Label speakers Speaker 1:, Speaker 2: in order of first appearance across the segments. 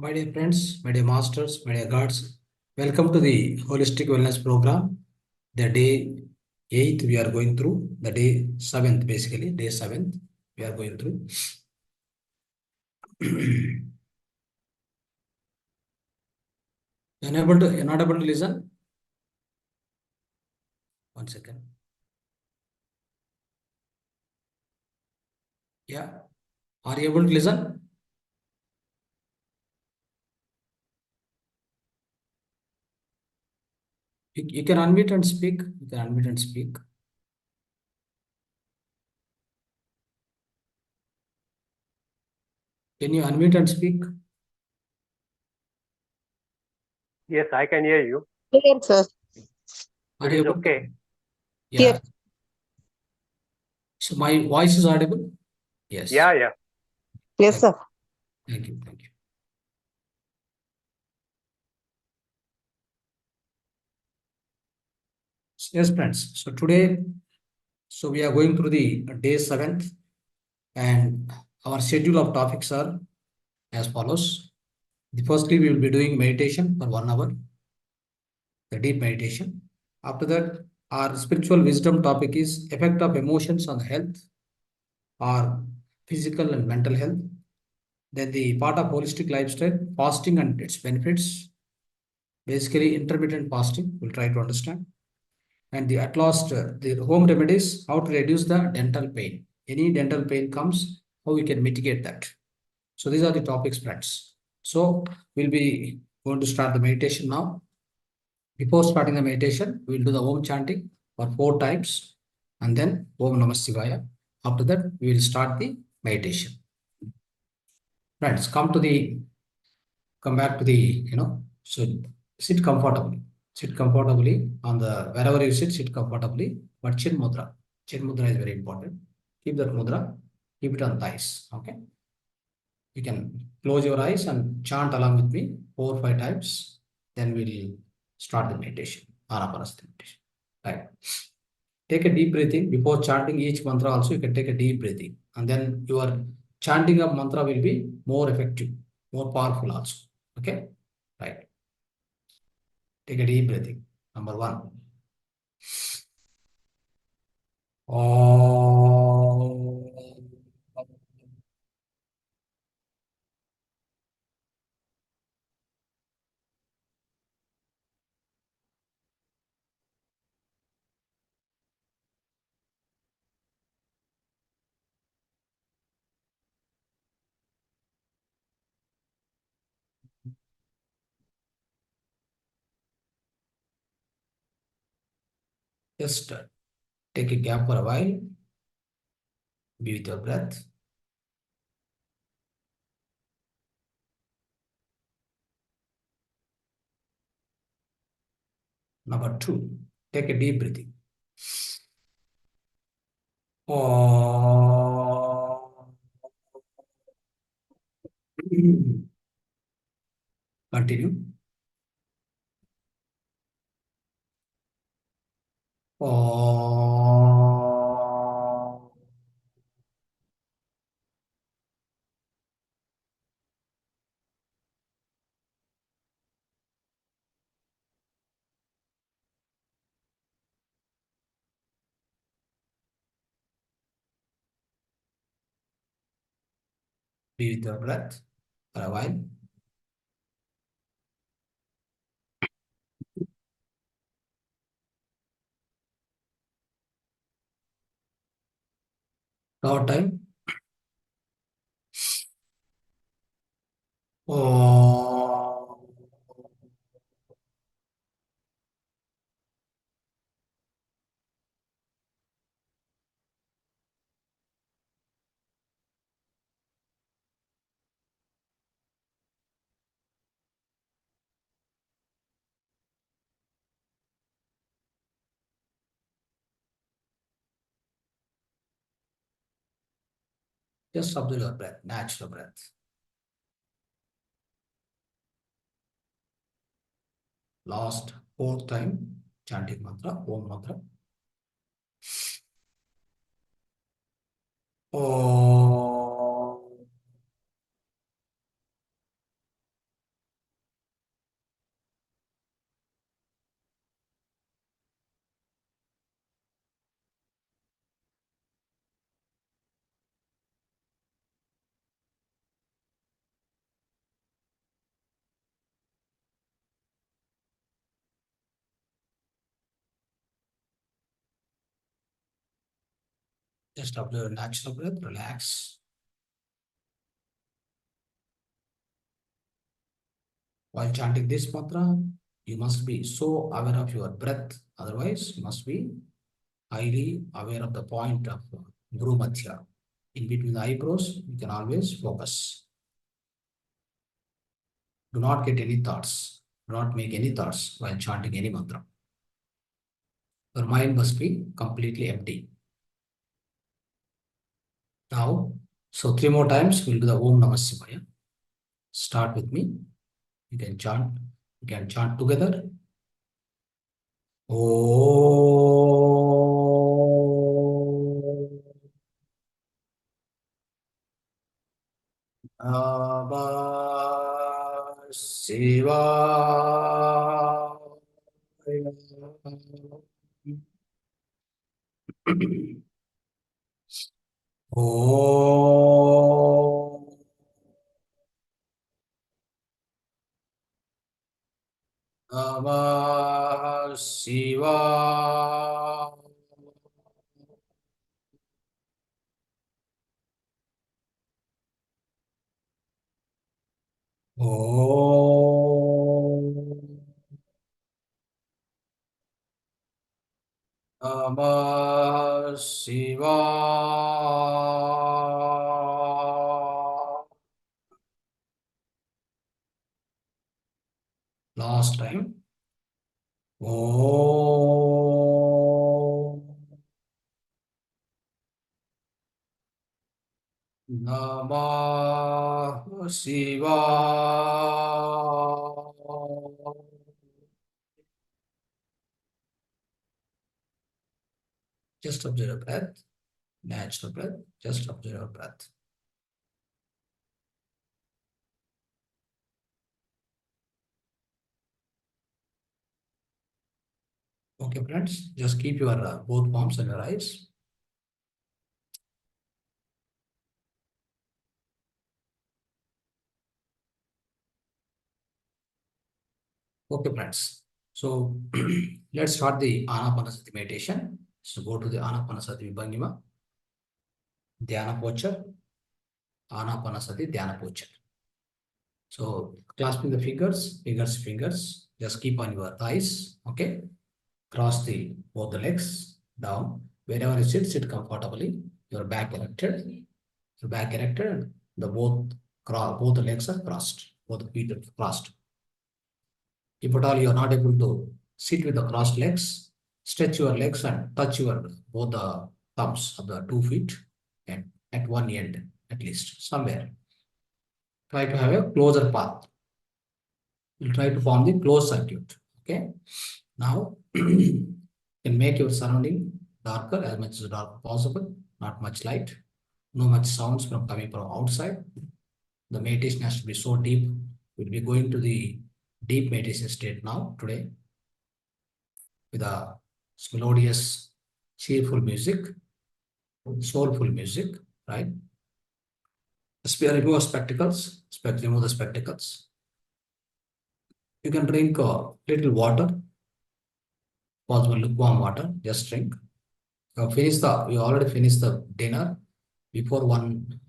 Speaker 1: My dear friends, my dear masters, my dear gods, welcome to the Holistic Wellness Program. The day 8th we are going through, the day 7th basically, day 7th we are going through. You're not able to listen? One second. Yeah. Are you able to listen? You can unmute and speak. You can unmute and speak. Can you unmute and speak?
Speaker 2: Yes, I can hear you.
Speaker 3: Yes, sir.
Speaker 1: Are
Speaker 2: It
Speaker 1: you
Speaker 2: is
Speaker 1: able to-
Speaker 2: okay.
Speaker 1: Yeah.
Speaker 3: Yes.
Speaker 1: So my voice is audible? Yes.
Speaker 2: Yeah.
Speaker 3: Yes, sir.
Speaker 1: Thank you. Thank you. Yes, friends. So today, we are going through the day 7th, and our schedule of topics are as follows. Firstly, we will be doing meditation for 1 hour, the deep meditation. After that, our spiritual wisdom topic is effect of emotions on health or physical and mental health. Then the part of holistic lifestyle, fasting and its benefits. Basically, intermittent fasting, we'll try to understand. And at last, the home remedies, how to reduce the dental pain. Any dental pain comes, how we can mitigate that. So these are the topics, friends. So we'll be going to start the meditation now. Before starting the meditation, we'll do the Om chanting for 4 times and then Om Namah Shivaya. After that, we will start the meditation. Friends, come back to the, so sit comfortably. Sit comfortably on the, wherever you sit comfortably, but chin mudra. Chin mudra is very important. Keep that mudra, keep it on thighs, okay? You can close your eyes and chant along with me 4 or 5 times. Then we'll start the meditation, Anapanasati meditation. Right. Take a deep breathing. Before chanting each mantra also, you can take a deep breathing. And then your chanting of mantra will be more effective, more powerful also. Okay? Right. Take a deep breathing. Number 1. Just take a gap for a while. Be with your breath. Number 2, take a deep breathing. Continue. Be with your breath for a while. Third time. Just observe your breath, natural breath. Last 4th time, chanting mantra, Om mantra. Om. Just observe natural breath, relax. While chanting this mantra, you must be so aware of your breath. Otherwise, you must be highly aware of the point of Guru Madhya. In between the eyebrows, you can always focus. Do not get any thoughts. Do not make any thoughts while chanting any mantra. Your mind must be completely empty. Now, so 3 more times, we'll do the Om Namah Shivaya. Start with me. You can chant. You can chant together. Om Namah Shivaya. Om Namah Shivaya. Om Namah Shivaya. Last time. Om Namah Shivaya. Just observe your breath, natural breath, just observe your breath. Okay, friends, just keep your both palms on your eyes. Okay, friends. So let's start the Anapanasati meditation. So go to the Anapanasati Vibhangima, Dhyana posture, Anapanasati Dhyana posture. So clasping the fingers, just keep on your thighs, okay? Cross both the legs down. Wherever you sit, sit comfortably. Your back erected, both the legs are crossed, both the feet are crossed. If at all you are not able to sit with the crossed legs, stretch your legs and touch both the thumbs of the 2 feet and at one end, at least, somewhere. Try to have a closer path. We'll try to form the closed circuit. Okay. Now, you can make your surrounding darker, as much as dark possible, not much light, no much sounds coming from outside. The meditation has to be so deep. We'll be going to the deep meditation state now, today, with a melodious, cheerful music, soulful music, right? Remove spectacles, remove the spectacles. You can drink a little water, possible lukewarm water, just drink. We already finished the dinner before 1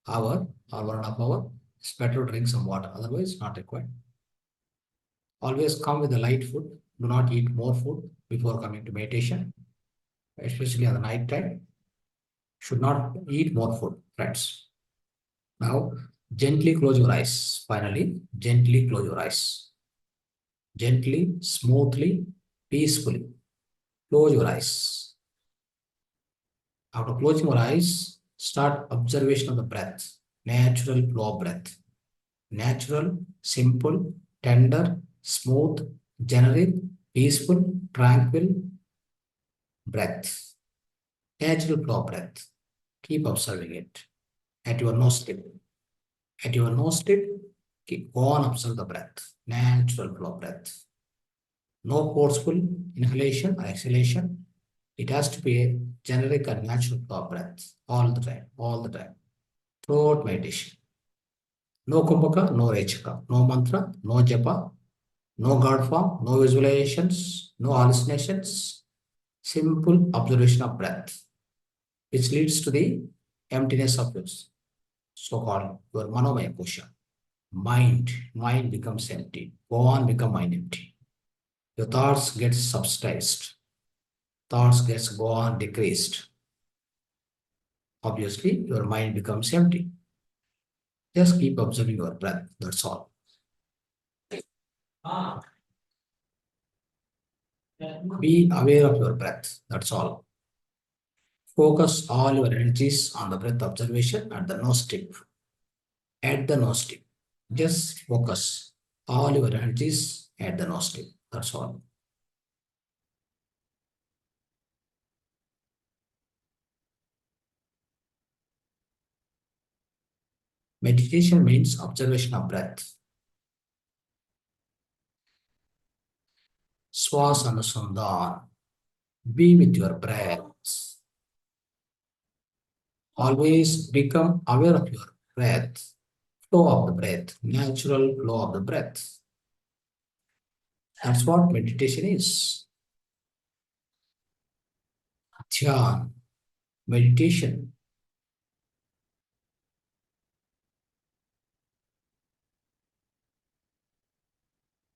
Speaker 1: hour or 1.5 hours. It's better to drink some water, otherwise not required. Always come with a light food. Do not eat more food before coming to meditation, especially on the night time. Should not eat more food, friends. Now, gently close your eyes. Finally, gently close your eyes. Gently, smoothly, peacefully. Close your eyes. After closing your eyes, start observation of the breath. Natural flow of breath. Natural, simple, tender, smooth, generic, peaceful, tranquil breath. Natural flow of breath. Keep observing it. At your nose tip. At your nose tip, go on, observe the breath. Natural flow of breath. No forceful inhalation or exhalation. It has to be a generic and natural flow of breath. All the time. Throughout meditation. No kumbhaka, no rechaka, no mantra, no japa, no God form, no visualizations, no hallucinations. Simple observation of breath which leads to the emptiness of your so-called your manomaya kosha. Mind becomes empty. Go on, become mind empty. Your thoughts get subsidized. Thoughts gets go on decreased. Obviously, your mind becomes empty. Just keep observing your breath. That's all. Be aware of your breath. That's all. Focus all your energies on the breath observation at the nose tip. At the nose tip. Just focus all your energies at the nose tip. That's all. Meditation means observation of breath. Swasanusandhan. Be with your breath. Always become aware of your breath. Flow of the breath. Natural flow of the breath. That's what meditation is. Dhyana. Meditation.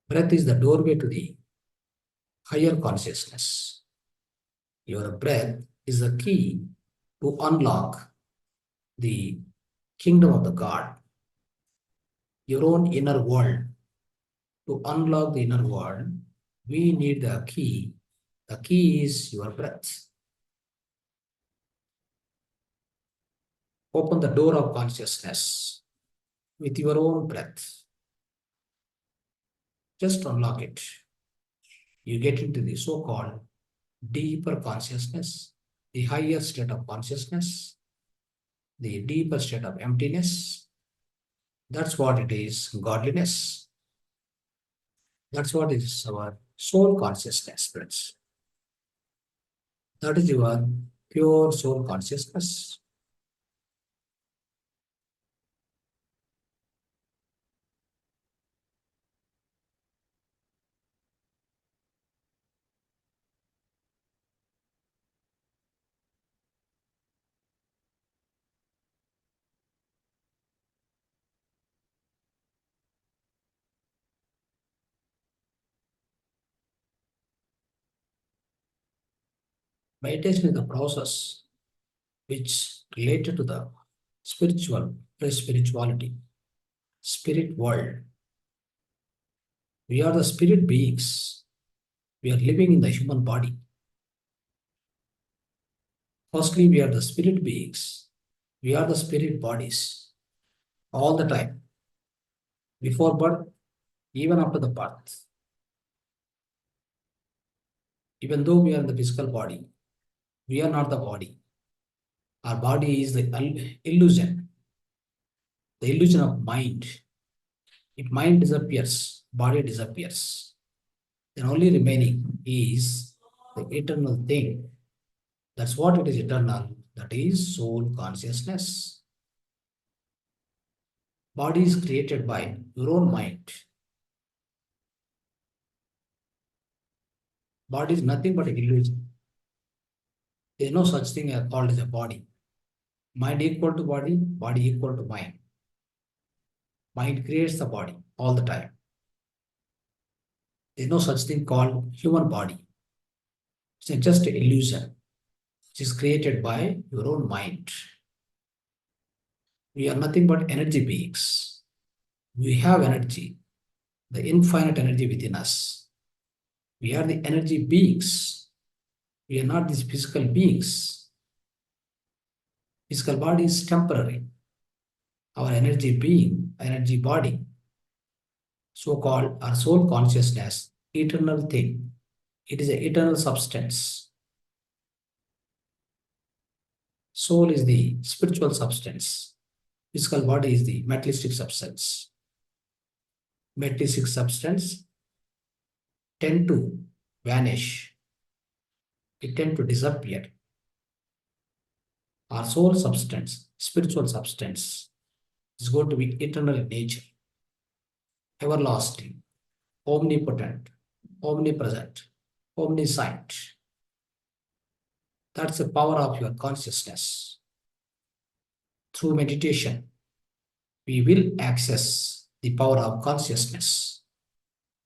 Speaker 1: Breath is the doorway to the higher consciousness. Your breath is the key to unlock the kingdom of the God, your own inner world. To unlock the inner world, we need the key. The key is your breath. Open the door of consciousness with your own breath. Just unlock it. You get into the so-called deeper consciousness, the higher state of consciousness, the deeper state of emptiness. That's what it is, godliness. That's what is our soul consciousness, friends. That is your pure soul consciousness. Meditation is the process which related to the spirituality, spirit world. We are the spirit beings. We are living in the human body. Firstly, we are the spirit beings. We are the spirit bodies all the time. Before birth, even after the birth. Even though we are the physical body, we are not the body. Our body is the illusion of mind. If mind disappears, body disappears. Then only remaining is the eternal thing. That's what it is eternal. That is soul consciousness. Body is created by your own mind. Body is nothing but an illusion. There is no such thing as called as a body. Mind equal to body, body equal to mind. Mind creates the body all the time. There is no such thing called human body. It's just an illusion which is created by your own mind. We are nothing but energy beings. We have energy, the infinite energy within us. We are the energy beings. We are not these physical beings. Physical body is temporary. Our energy being, energy body, so-called our soul consciousness, eternal thing. It is an eternal substance. Soul is the spiritual substance. Physical body is the materialistic substance. Materialistic substance tend to vanish. It tend to disappear. Our soul substance, spiritual substance, is going to be eternal in nature, everlasting, omnipotent, omnipresent, omniscient. That's the power of your consciousness. Through meditation, we will access the power of consciousness,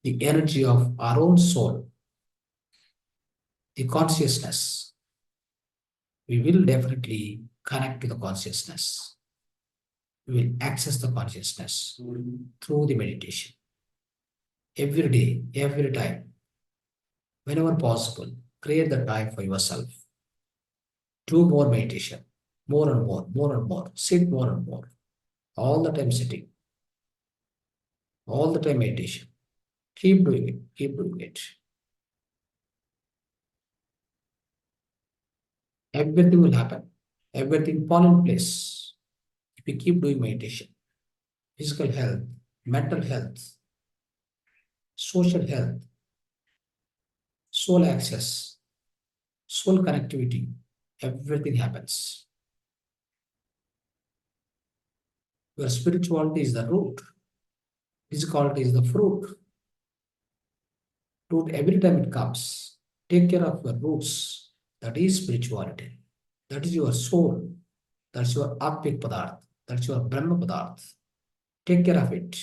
Speaker 1: the energy of our own soul, the consciousness. We will definitely connect to the consciousness. We will access the consciousness through the meditation. Every day, every time, whenever possible, create the time for yourself. Do more meditation, more and more, more and more. Sit more and more. All the time sitting, all the time meditation. Keep doing it, keep doing it. Everything will happen. Everything fall in place. If we keep doing meditation, physical health, mental health, social health, soul access, soul connectivity, everything happens. Your spirituality is the root. Physicality is the fruit. Root every time it comes. Take care of your roots. That is spirituality. That is your soul. That's your Atmik Padarth. That's your Brahma Padarth. Take care of it.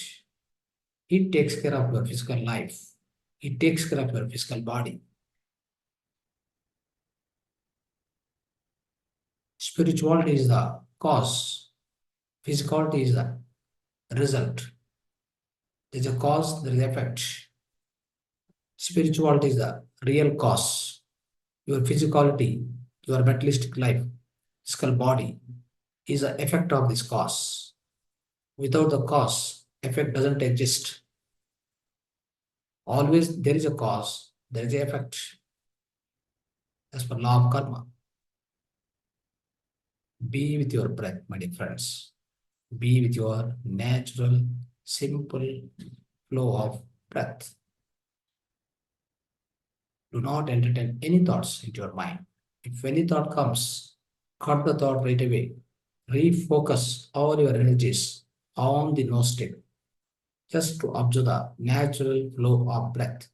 Speaker 1: It takes care of your physical life. It takes care of your physical body. Spirituality is the cause. Physicality is the result. There is a cause, there is effect. Spirituality is the real cause. Your physicality, your materialistic life, physical body is the effect of this cause. Without the cause, effect doesn't exist. Always there is a cause, there is an effect. As per law of karma. Be with your breath, my dear friends. Be with your natural, simple flow of breath. Do not entertain any thoughts into your mind. If any thought comes, cut the thought right away. Refocus all your energies on the nose tip, just to observe the natural flow of breath.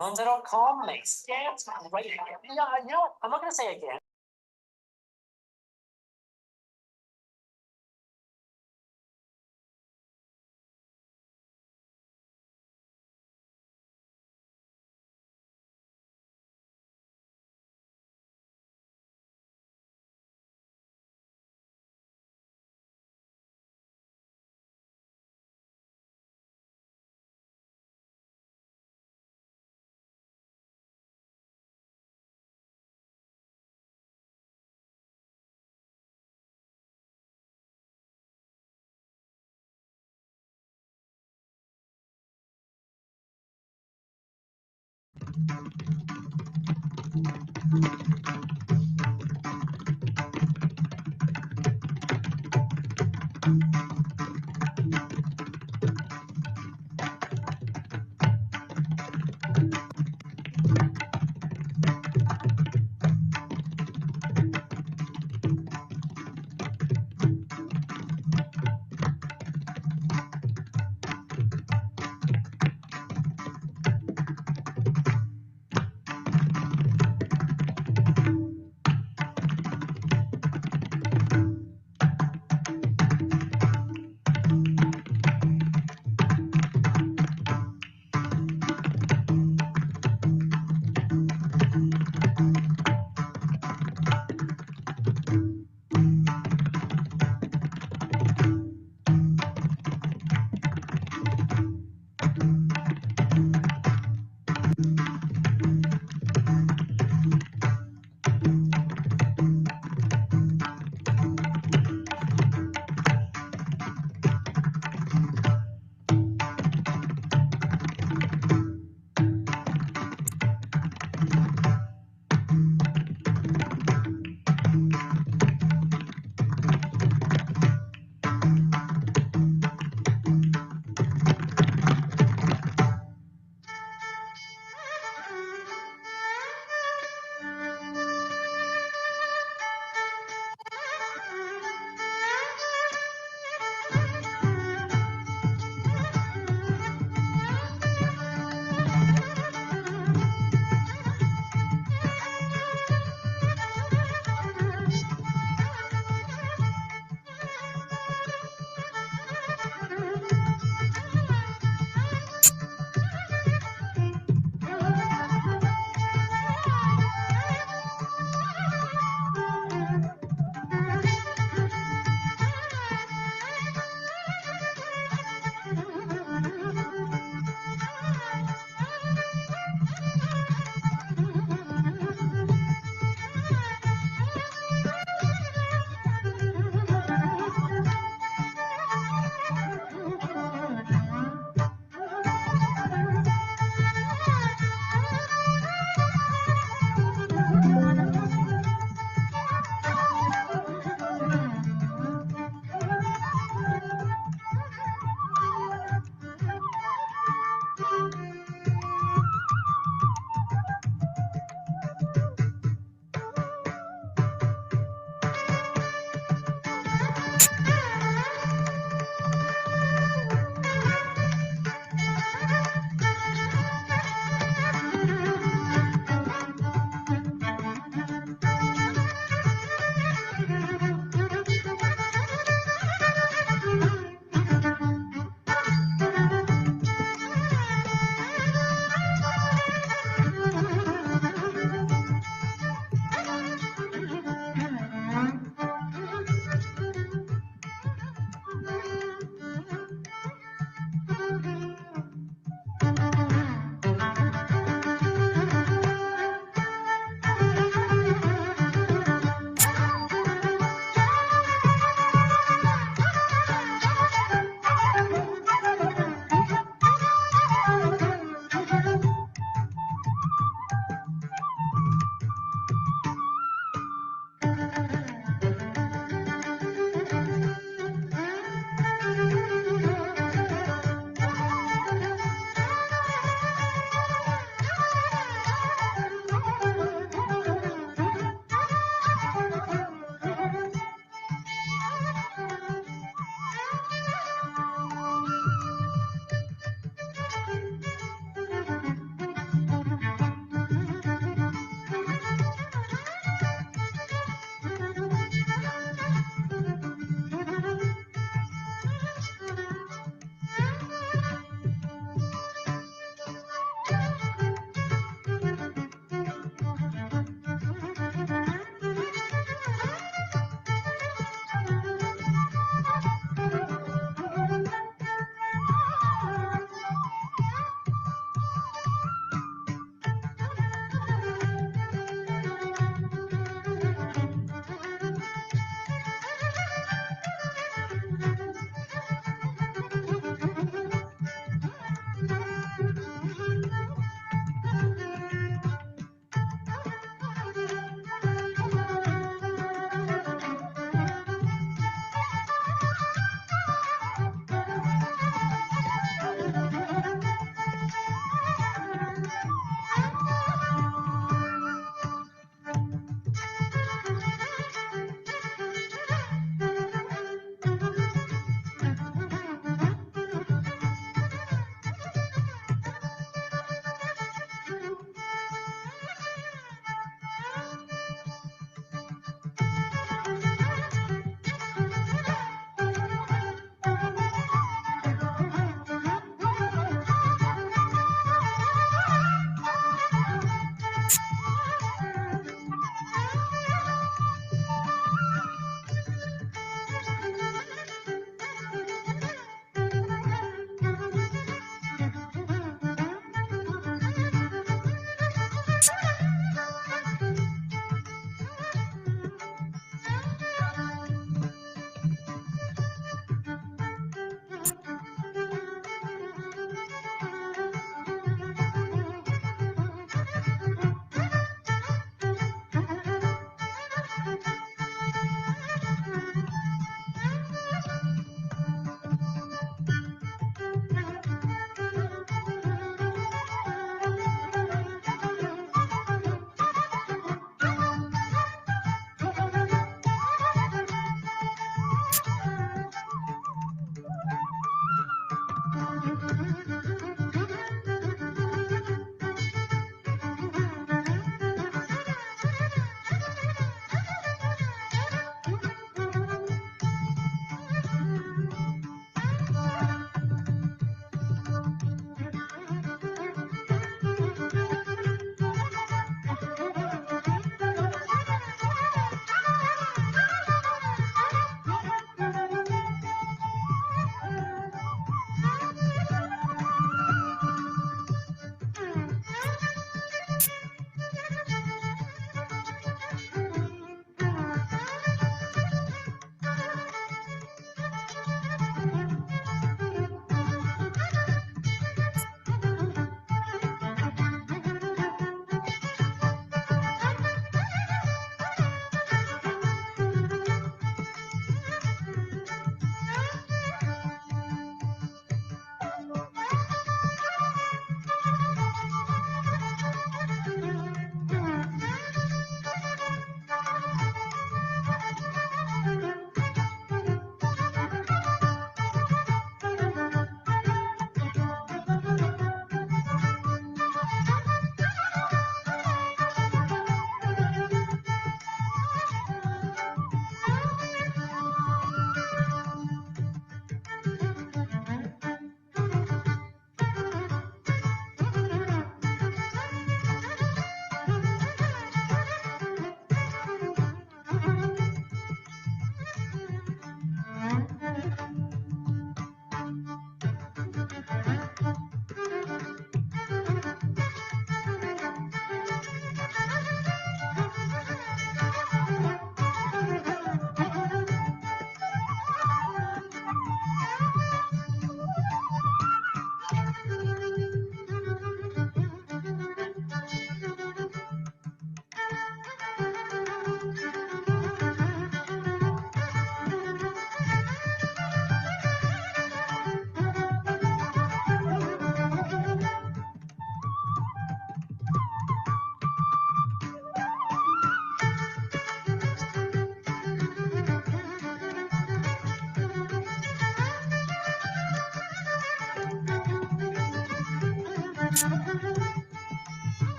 Speaker 4: Runs it out calmly. Stands right again. Yeah, you know, I'm not gonna say again.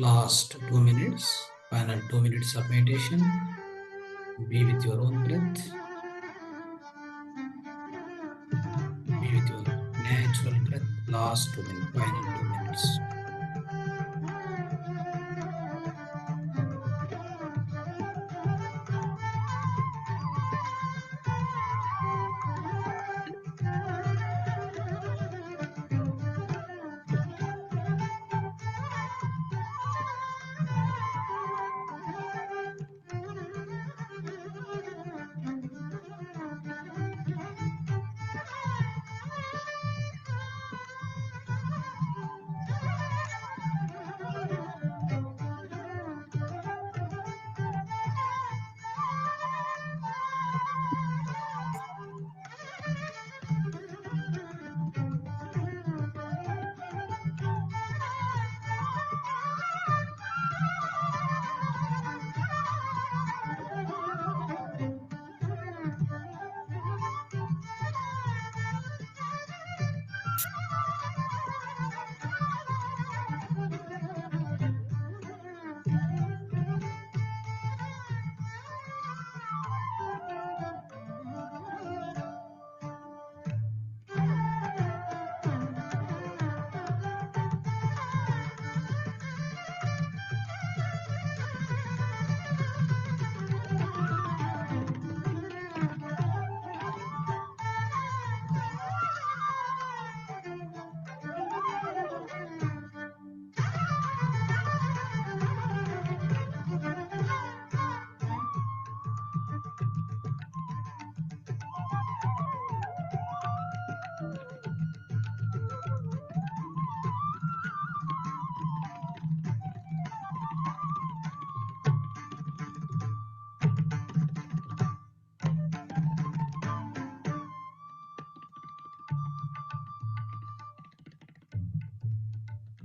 Speaker 1: Last 2 minutes, final 2 minutes of meditation. Be with your own breath. Be with your natural breath. Last 2 minutes, final 2 minutes.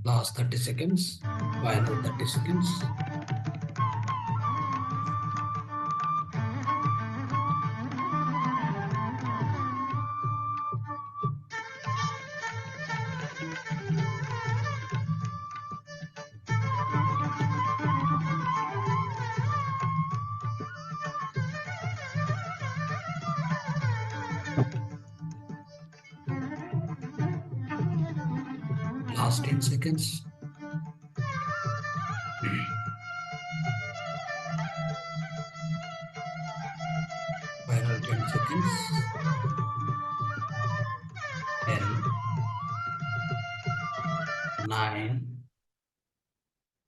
Speaker 1: Last 30 seconds, final 30 seconds. Last 10 seconds. Final 10 seconds. 10, 9,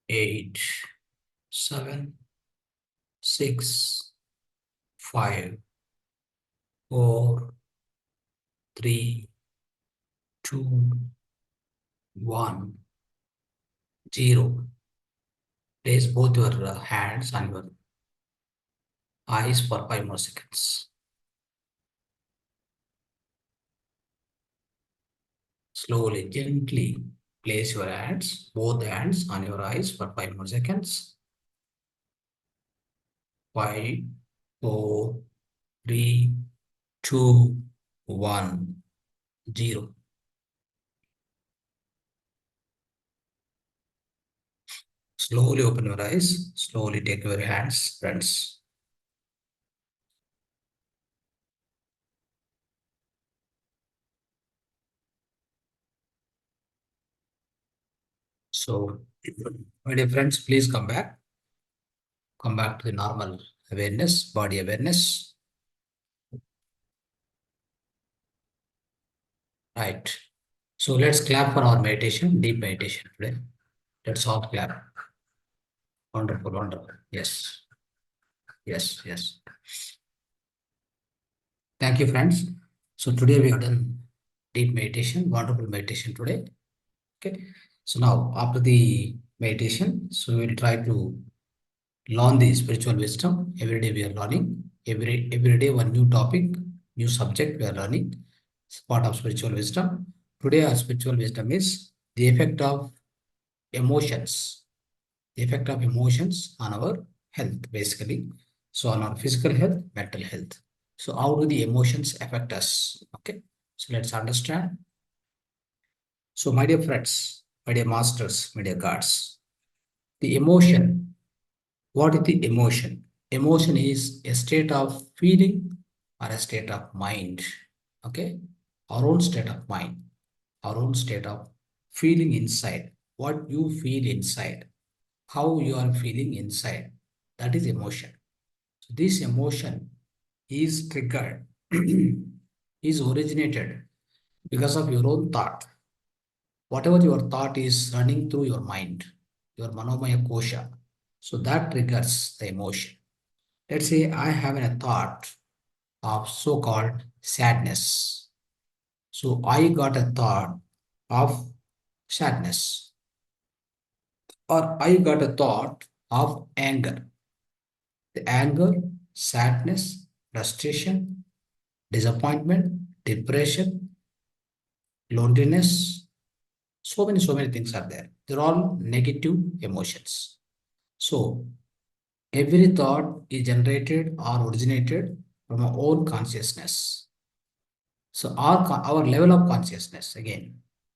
Speaker 1: 8, 7, 6, 5, 4, 3, 2, 1, 0. Place both your hands on your eyes for 5 more seconds. Slowly, gently place your hands, both hands on your eyes for 5 more seconds. 5, 4, 3, 2, 1, 0. Slowly open your eyes. Slowly take your hands, friends. So, my dear friends, please come back. Come back to the normal awareness, body awareness. Right. So let's clap for our meditation, deep meditation today. Let's all clap. Wonderful, wonderful. Yes. Yes, yes. Thank you, friends. So today we have done deep meditation, wonderful meditation today. Okay. So now after the meditation, so we'll try to learn the spiritual wisdom. Every day we are learning. Every day one new topic, new subject we are learning. It's part of spiritual wisdom. Today our spiritual wisdom is the effect of emotions. The effect of emotions on our health, basically. So on our physical health, mental health. So how do the emotions affect us? Okay. So let's understand. So my dear friends, my dear masters, my dear gods, The emotion. What is the emotion? Emotion is a state of feeling or a state of mind. Okay? Our own state of mind, our own state of feeling inside, what you feel inside, how you are feeling inside. That is emotion. So this emotion is triggered, is originated because of your own thought. Whatever your thought is running through your mind, your manomaya kosha, so that triggers the emotion. Let's say I have a thought of so-called sadness. So I got a thought of sadness, or I got a thought of anger. The anger, sadness, frustration, disappointment, depression, loneliness, so many things are there. They're all negative emotions. So every thought is generated or originated from our own consciousness. So our level of consciousness, again,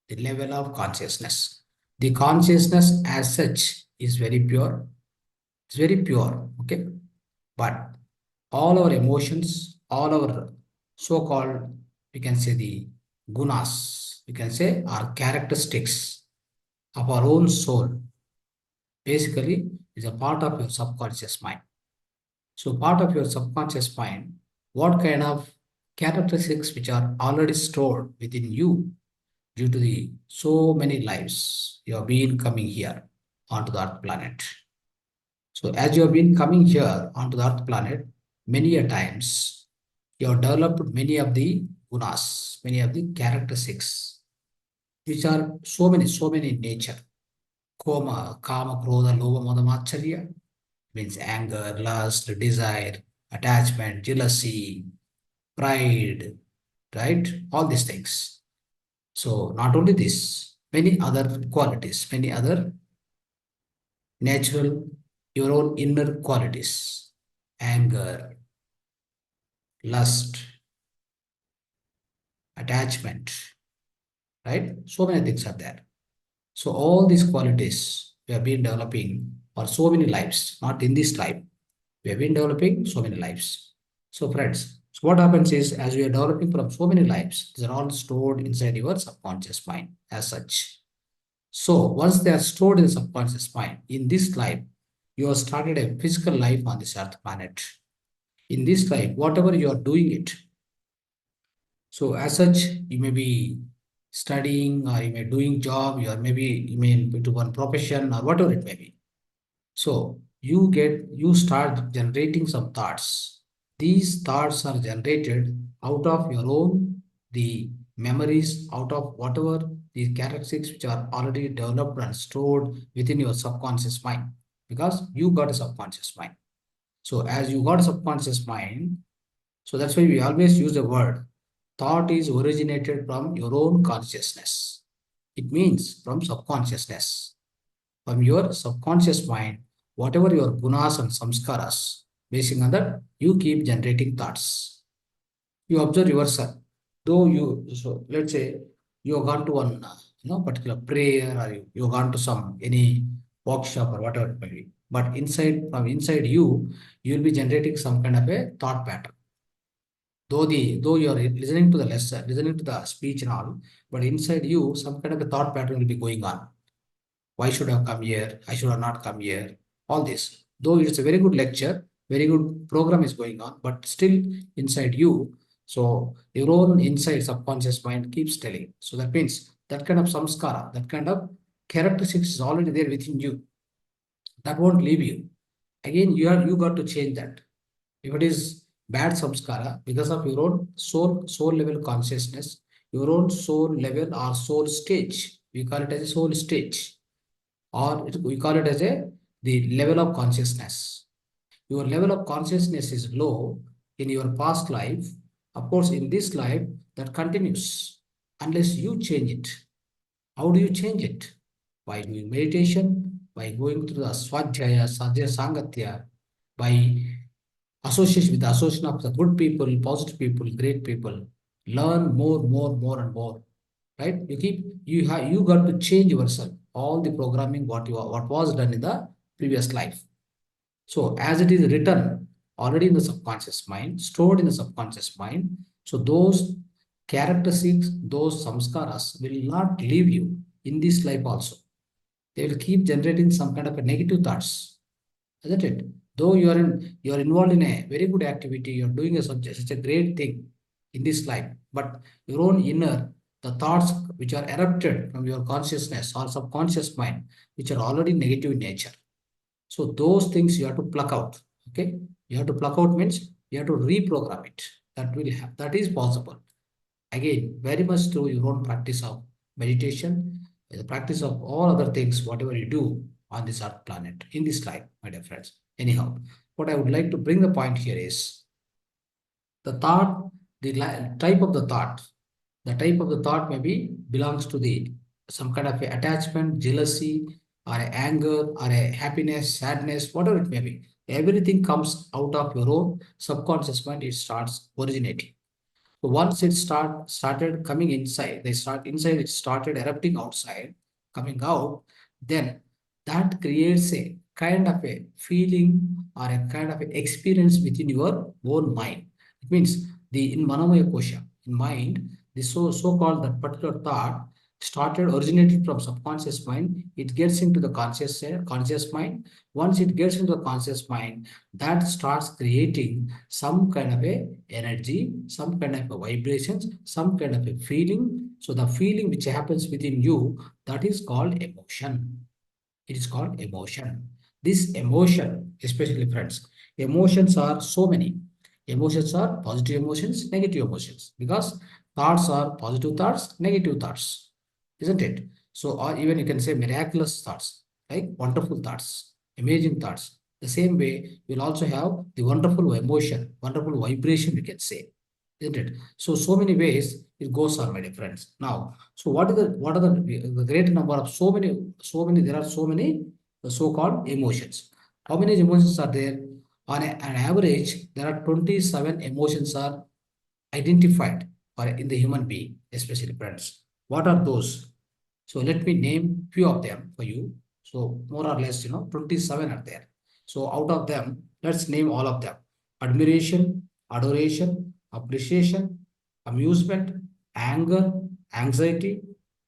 Speaker 1: the level of consciousness. The consciousness as such is very pure. It's very pure, okay? But all our emotions, all our so-called, we can say the gunas, we can say our characteristics of our own soul, basically is a part of your subconscious mind. So part of your subconscious mind, what kind of characteristics which are already stored within you due to the so many lives you have been coming here onto the earth planet. So as you have been coming here onto the earth planet, many a times you have developed many of the gunas, many of the characteristics, which are so many in nature. Kama, krodha, lobha, moda, matcharya means anger, lust, desire, attachment, jealousy, pride, right? All these things. So not only this, many other qualities, many other natural, your own inner qualities, anger, lust, attachment, right? So many things are there. So all these qualities we have been developing for so many lives, not in this life. We have been developing so many lives. So friends, so what happens is as we are developing from so many lives, these are all stored inside your subconscious mind as such. So once they are stored in the subconscious mind, in this life, you have started a physical life on this earth planet. In this life, whatever you are doing it. So as such, you may be studying or you may doing job, you may into one profession or whatever it may be. So you start generating some thoughts. These thoughts are generated out of your own, the memories, out of whatever the characteristics which are already developed and stored within your subconscious mind, because you got a subconscious mind. So as you got a subconscious mind, so that's why we always use the word thought is originated from your own consciousness. It means from subconsciousness. From your subconscious mind, whatever your gunas and samskaras, basing on that, you keep generating thoughts. You observe yourself. Though so let's say you have gone to one particular prayer, or you have gone to any workshop or whatever it may be. But from inside you, will be generating some kind of a thought pattern. Though you are listening to the lesson, listening to the speech and all, but inside you, some kind of a thought pattern will be going on. Why should I have come here? I should have not come here. All this. Though it's a very good lecture, very good program is going on, but still inside you, so your own inside subconscious mind keeps telling. So that means that kind of samskara, that kind of characteristics is already there within you. That won't leave you. Again, you got to change that. If it is bad samskara, because of your own soul level consciousness, your own soul level or soul stage, we call it as a soul stage, or we call it as the level of consciousness. Your level of consciousness is low in your past life. Of course, in this life, that continues unless you change it. How do you change it? By doing meditation, by going through the Swadhyaya, Sadhya, Sangatya, by association with the association of the good people, positive people, great people. Learn more and more, right? You got to change yourself. all the programming what was done in the previous life. So as it is written already in the subconscious mind, stored in the subconscious mind, so those characteristics, those samskaras will not leave you in this life also. They will keep generating some kind of a negative thoughts, isn't it? Though you are involved in a very good activity, you're doing such a great thing in this life, but your own inner, the thoughts which are erupted from your consciousness or subconscious mind, which are already negative in nature. So those things you have to pluck out. Okay, you have to pluck out means you have to reprogram it. That is possible. Again, very much through your own practice of meditation, the practice of all other things, whatever you do on this earth planet, in this life, my dear friends. Anyhow, what I would like to bring the point here is the thought, the type of the thought. The type of the thought maybe belongs to the some kind of a attachment, jealousy, or a anger, or a happiness, sadness, whatever it may be. Everything comes out of your own subconscious mind. It starts originating. So once it started coming inside, it started erupting outside, coming out, then that creates a kind of a feeling or a kind of a experience within your own mind. It means in Manomaya Kosha, in mind, the so-called that particular thought originated from subconscious mind, it gets into the conscious mind. Once it gets into the conscious mind, that starts creating some kind of a energy, some kind of a vibrations, some kind of a feeling. So the feeling which happens within you, that is called emotion. It is called emotion. This emotion, especially friends, emotions are so many. Emotions are positive emotions, negative emotions, because thoughts are positive thoughts, negative thoughts, isn't it? So, or even you can say miraculous thoughts, like wonderful thoughts, amazing thoughts. The same way, you'll also have the wonderful emotion, wonderful vibration, we can say, isn't it? So many ways it goes on, my dear friends. Now, so what are the great number of there are so many so-called emotions. How many emotions are there? On an average, there are 27 emotions are identified or in the human being, especially friends. What are those? So let me name few of them for you. So more or less, 27 are there. So out of them, let's name all of them. Admiration, adoration, appreciation, amusement, anger, anxiety,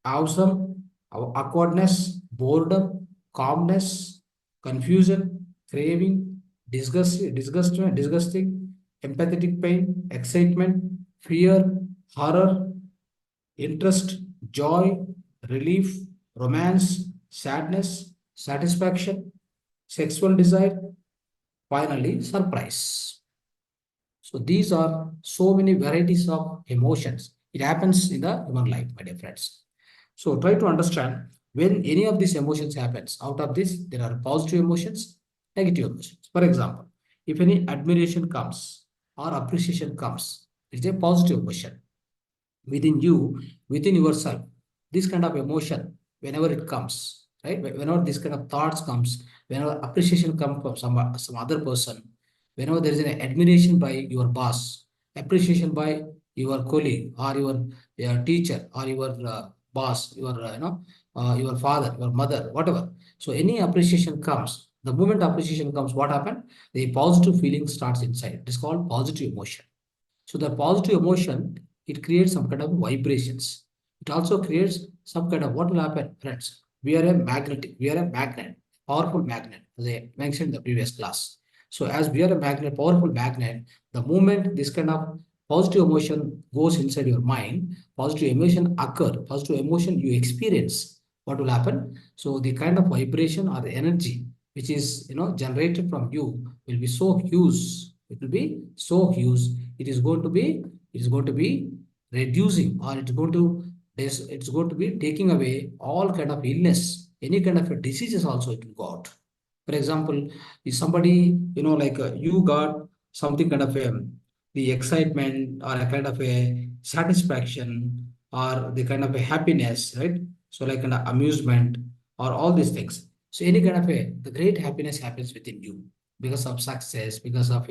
Speaker 1: awesome, awkwardness, boredom, calmness, confusion, craving, disgusting, empathetic pain, excitement, fear, horror, interest, joy, relief, romance, sadness, satisfaction, sexual desire, finally, surprise. So these are so many varieties of emotions. It happens in the human life, my dear friends. So try to understand when any of these emotions happens. Out of this, there are positive emotions, negative emotions. For example, if any admiration comes or appreciation comes, it's a positive emotion within you, within yourself. This kind of emotion, whenever it comes, right? Whenever this kind of thoughts comes, whenever appreciation comes from some other person, whenever there is an admiration by your boss, appreciation by your colleague or your teacher or your boss, your father, your mother, whatever. So any appreciation comes, the moment appreciation comes, what happened? The positive feeling starts inside. It is called positive emotion. So the positive emotion, it creates some kind of vibrations. It also creates some kind of what will happen, friends? We are a magnet, powerful magnet, as I mentioned in the previous class. So as we are a magnet, powerful magnet, the moment this kind of positive emotion goes inside your mind, positive emotion positive emotion you experience, what will happen? So the kind of vibration or the energy which is generated from you will be so huge. It will be so huge. It is going to be reducing, or it's going to be taking away all kind of illness, any kind of a diseases also it will go out. For example, if somebody, you got something kind of the excitement or a kind of a satisfaction or the kind of a happiness, right? So like an amusement or all these things. So any kind of the great happiness happens within you because of success, because of,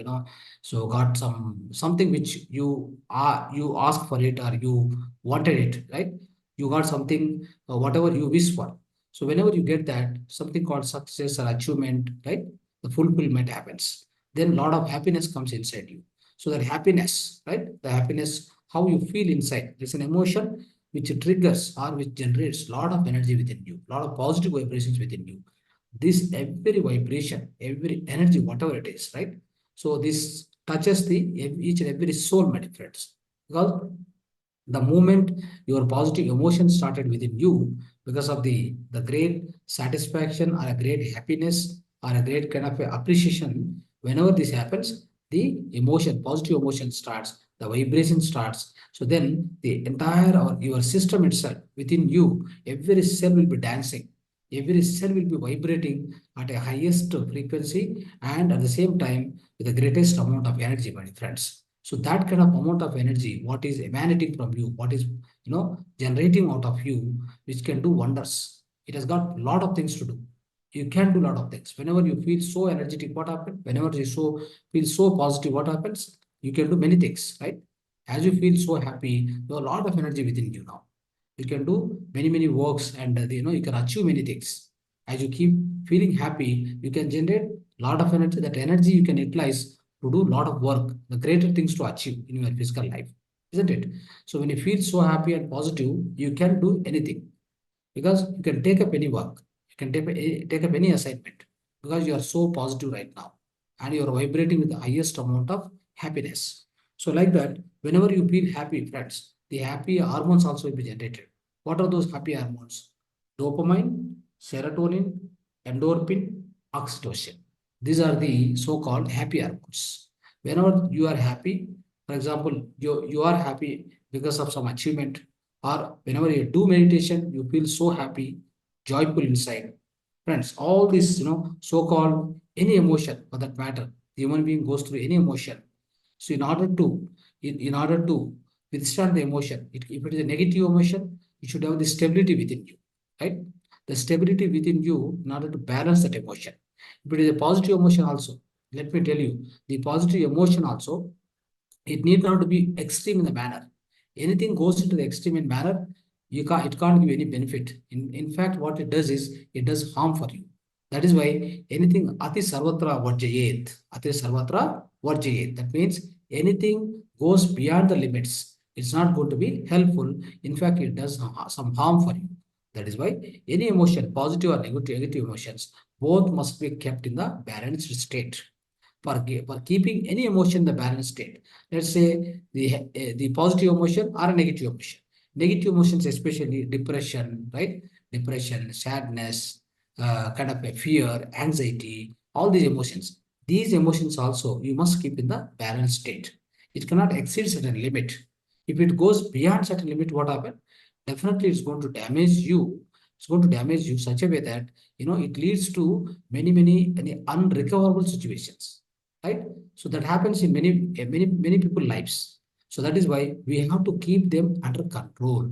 Speaker 1: so got something which you asked for it or you wanted it, right? You got something, whatever you wish for. So whenever you get that, something called success or achievement, right? The fulfillment happens. Then a lot of happiness comes inside you. So that happiness, right? The happiness, how you feel inside. It's an emotion which triggers or which generates a lot of energy within you, a lot of positive vibrations within you. This every vibration, every energy, whatever it is, right? So this touches the each and every soul, my friends. Because the moment your positive emotions started within you because of the great satisfaction or a great happiness or a great kind of appreciation, whenever this happens, the emotion, positive emotion starts, the vibration starts. So then the entire or your system itself within you, every cell will be dancing, every cell will be vibrating at a highest frequency and at the same time with the greatest amount of energy, my friends. So that kind of amount of energy, what is emanating from you, what is generating out of you, which can do wonders. It has got a lot of things to do. You can do a lot of things. Whenever you feel so energetic, what happens? Whenever you feel so positive, what happens? You can do many things, right? As you feel so happy, you have a lot of energy within you now. You can do many works, and you can achieve many things. As you keep feeling happy, you can generate a lot of energy. That energy you can utilize to do a lot of work, the greater things to achieve in your physical life, isn't it? So when you feel so happy and positive, you can do anything because you can take up any work, you can take up any assignment because you are so positive right now and you are vibrating with the highest amount of happiness. So like that, whenever you feel happy, friends, the happy hormones also will be generated. What are those happy hormones? Dopamine, serotonin, endorphin, oxytocin. These are the so-called happy hormones. Whenever you are happy, for example, you are happy because of some achievement, or whenever you do meditation, you feel so happy, joyful inside. Friends, all this, so-called any emotion for that matter, the human being goes through any emotion. So in order to withstand the emotion, if it is a negative emotion, you should have the stability within you, right? The stability within you in order to balance that emotion. If it is a positive emotion also, let me tell you, the positive emotion also, it need not to be extreme in the manner. Anything goes into the extreme in manner, it can't give any benefit. In fact, what it does is it does harm for you. That is why anything ati sarvatra varjayet, ati sarvatra varjayet. That means anything goes beyond the limits. It's not going to be helpful. In fact, it does some harm for you. That is why any emotion, positive or negative emotions, both must be kept in the balanced state for keeping any emotion in the balanced state. Let's say the positive emotion or a negative emotion. Negative emotions, especially depression, right? Depression, sadness, kind of a fear, anxiety, all these emotions. These emotions also you must keep in the balanced state. It cannot exceed certain limit. If it goes beyond certain limit, what happens? Definitely, it's going to damage you. It's going to damage you such a way that it leads to many unrecoverable situations, right? So that happens in many people lives. So that is why we have to keep them under control.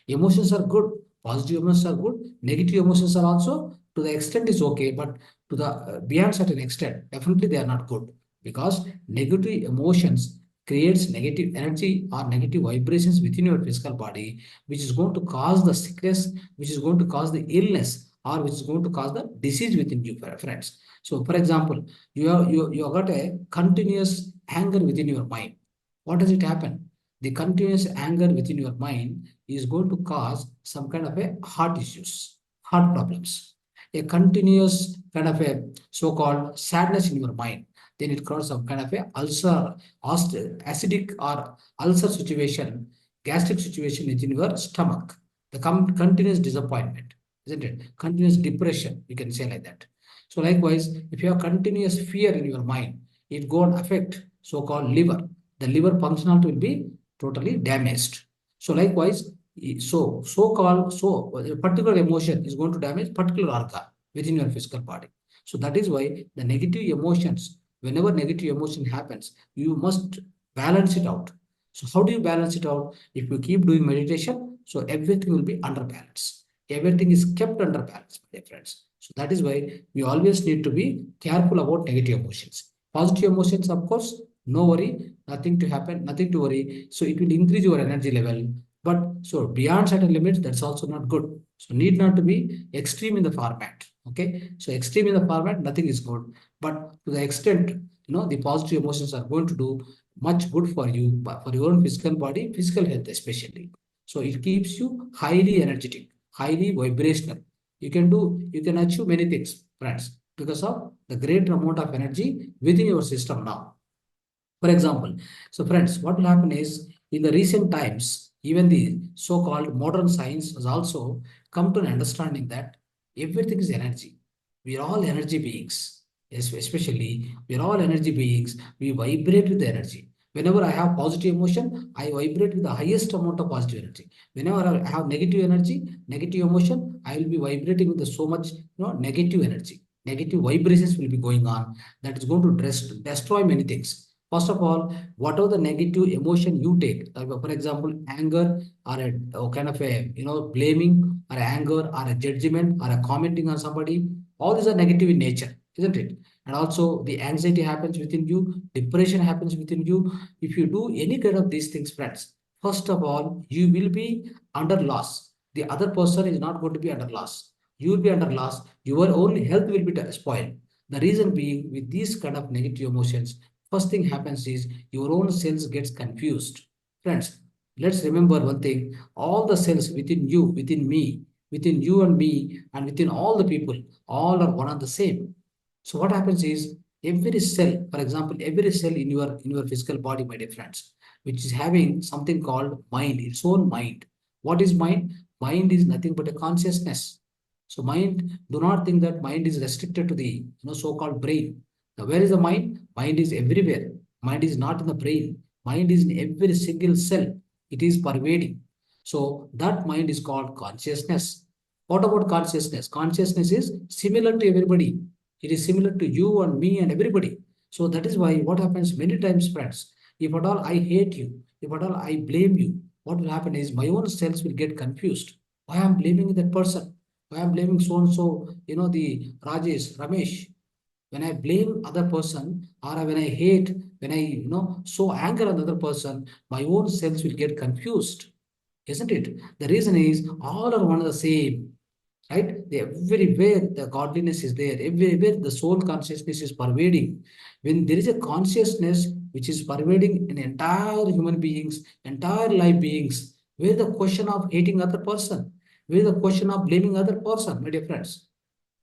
Speaker 1: Emotions are good, positive emotions are good, negative emotions are also to the extent is okay, but to the beyond certain extent, definitely they are not good, because negative emotions creates negative energy or negative vibrations within your physical body, which is going to cause the sickness, which is going to cause the illness, or which is going to cause the disease within you, friends. So for example, you have got a continuous anger within your mind. What does it happen? The continuous anger within your mind is going to cause some kind of a heart issues, heart problems. A continuous kind of a so-called sadness in your mind, then it causes some kind of a ulcer, acidic or ulcer situation, gastric situation within your stomach. The continuous disappointment, isn't it? Continuous depression, you can say like that. So likewise, if you have continuous fear in your mind, it go and affect so-called liver. The liver functionality will be totally damaged. So likewise, a particular emotion is going to damage particular organ within your physical body. So that is why the negative emotions, whenever negative emotion happens, you must balance it out. So how do you balance it out? If you keep doing meditation, so everything will be under balance. Everything is kept under balance, my dear friends. So that is why we always need to be careful about negative emotions. Positive emotions, of course, no worry, nothing to happen, nothing to worry. So it will increase your energy level. But so beyond certain limits, that's also not good. So need not to be extreme in the format. Okay. So extreme in the format, nothing is good. But to the extent, the positive emotions are going to do much good for you, but for your own physical body, physical health especially. So it keeps you highly energetic, highly vibrational. You can achieve many things, friends, because of the great amount of energy within your system now. For example, so friends, what will happen is in the recent times, even the so-called modern science has also come to an understanding that everything is energy. We are all energy beings. Yes, especially we are all energy beings. We vibrate with the energy. Whenever I have positive emotion, I vibrate with the highest amount of positive energy. Whenever I have negative energy, negative emotion, I will be vibrating with the so much negative energy. Negative vibrations will be going on that is going to destroy many things. First of all, whatever the negative emotion you take, for example, anger or a kind of a blaming or anger or a judgment or a commenting on somebody, all these are negative in nature, isn't it? And also the anxiety happens within you, depression happens within you. If you do any kind of these things, friends, first of all, you will be under loss. The other person is not going to be under loss. You will be under loss. Your own health will be spoiled. The reason being, with these kind of negative emotions, first thing happens is your own cells gets confused. Friends, let's remember one thing. All the cells within you, within you and me, and within all the people, all are one and the same. So what happens is every cell, for example, every cell in your physical body, my dear friends, which is having something called mind, its own mind. What is mind? Mind is nothing but a consciousness. So mind, do not think that mind is restricted to the so-called brain. Now, where is the mind? Mind is everywhere. Mind is not in the brain. Mind is in every single cell. It is pervading. So that mind is called consciousness. What about consciousness? Consciousness is similar to everybody. It is similar to you and me and everybody. So that is why what happens many times, friends, if at all I hate you, if at all I blame you, what will happen is my own cells will get confused. Why I am blaming that person? Why I am blaming so and so, the Rajesh, Ramesh? When I blame other person or when I hate, when I so anger on the other person, my own cells will get confused, isn't it? The reason is all are one and the same, right? Everywhere the godliness is there, everywhere the soul consciousness is pervading. When there is a consciousness which is pervading in entire human beings, entire life beings, where the question of hating other person, where the question of blaming other person, my dear friends,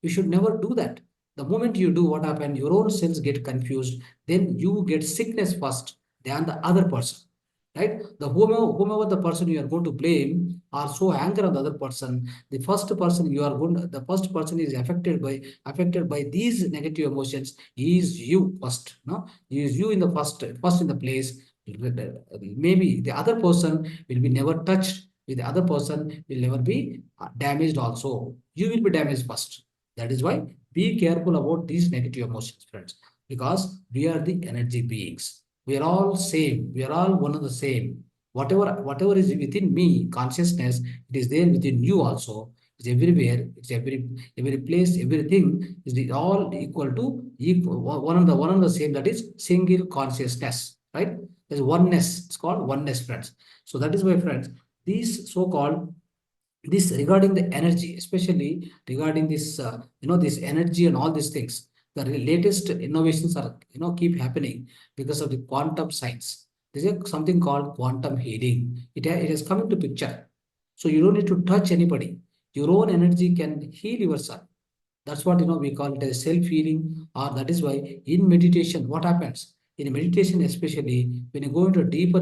Speaker 1: you should never do that. The moment you do, what happens? Your own cells get confused. Then you get sickness first than the other person. Right? Whomever the person you are going to blame or so anger on the other person, the first person is affected by these negative emotions is you first. No, is you in the first in the place. Maybe the other person will be never touched. The other person will never be damaged also. You will be damaged first. That is why be careful about these negative emotions, friends, because we are the energy beings. We are all same. We are all one and the same. Whatever is within me, consciousness, it is there within you also. It's everywhere. It's every place, everything is all equal to one and the same. That is single consciousness, right? There's oneness. It's called oneness, friends. So that is why, friends, these so-called this regarding the energy, especially regarding this energy and all these things, the latest innovations are keep happening because of the quantum science. There's something called quantum healing. It has come into picture. So you don't need to touch anybody. Your own energy can heal yourself. That's what we call it as self-healing, or that is why in meditation, what happens? In meditation, especially when you go into deeper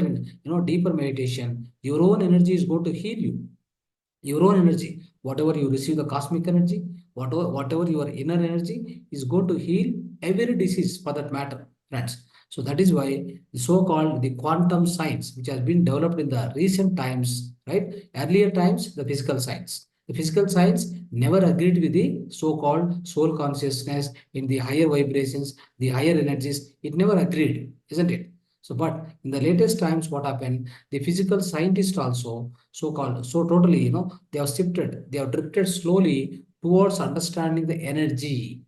Speaker 1: meditation, your own energy is going to heal you. Your own energy, whatever you receive, the cosmic energy, whatever your inner energy is going to heal every disease for that matter, friends. So that is why the so-called the quantum science, which has been developed in the recent times, right? Earlier times, the physical science. The physical science never agreed with the so-called soul consciousness in the higher vibrations, the higher energies. It never agreed, isn't it? So, but in the latest times, what happened? The physical scientists also so-called so totally they have drifted slowly towards understanding the energy.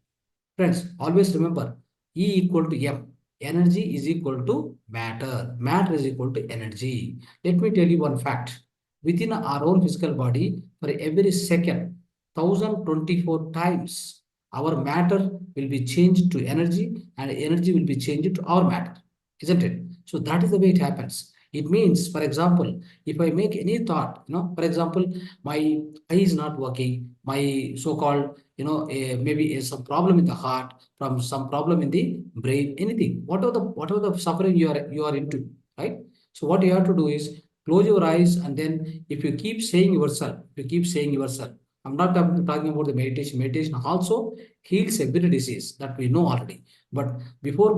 Speaker 1: Friends, always remember E equal to M. Energy is equal to matter. Matter is equal to energy. Let me tell you one fact. within our own physical body for every second, 1024 times. Our matter will be changed to energy and energy will be changed to our matter, isn't it? So that is the way it happens. It means, for example, if I make any thought, for example, my eye is not working, my so-called, maybe some problem in the heart, from some problem in the brain, anything, whatever the suffering you are into, right? So what you have to do is close your eyes, and then if you keep saying yourself, I'm not talking about the meditation. Meditation also heals every disease that we know already. But before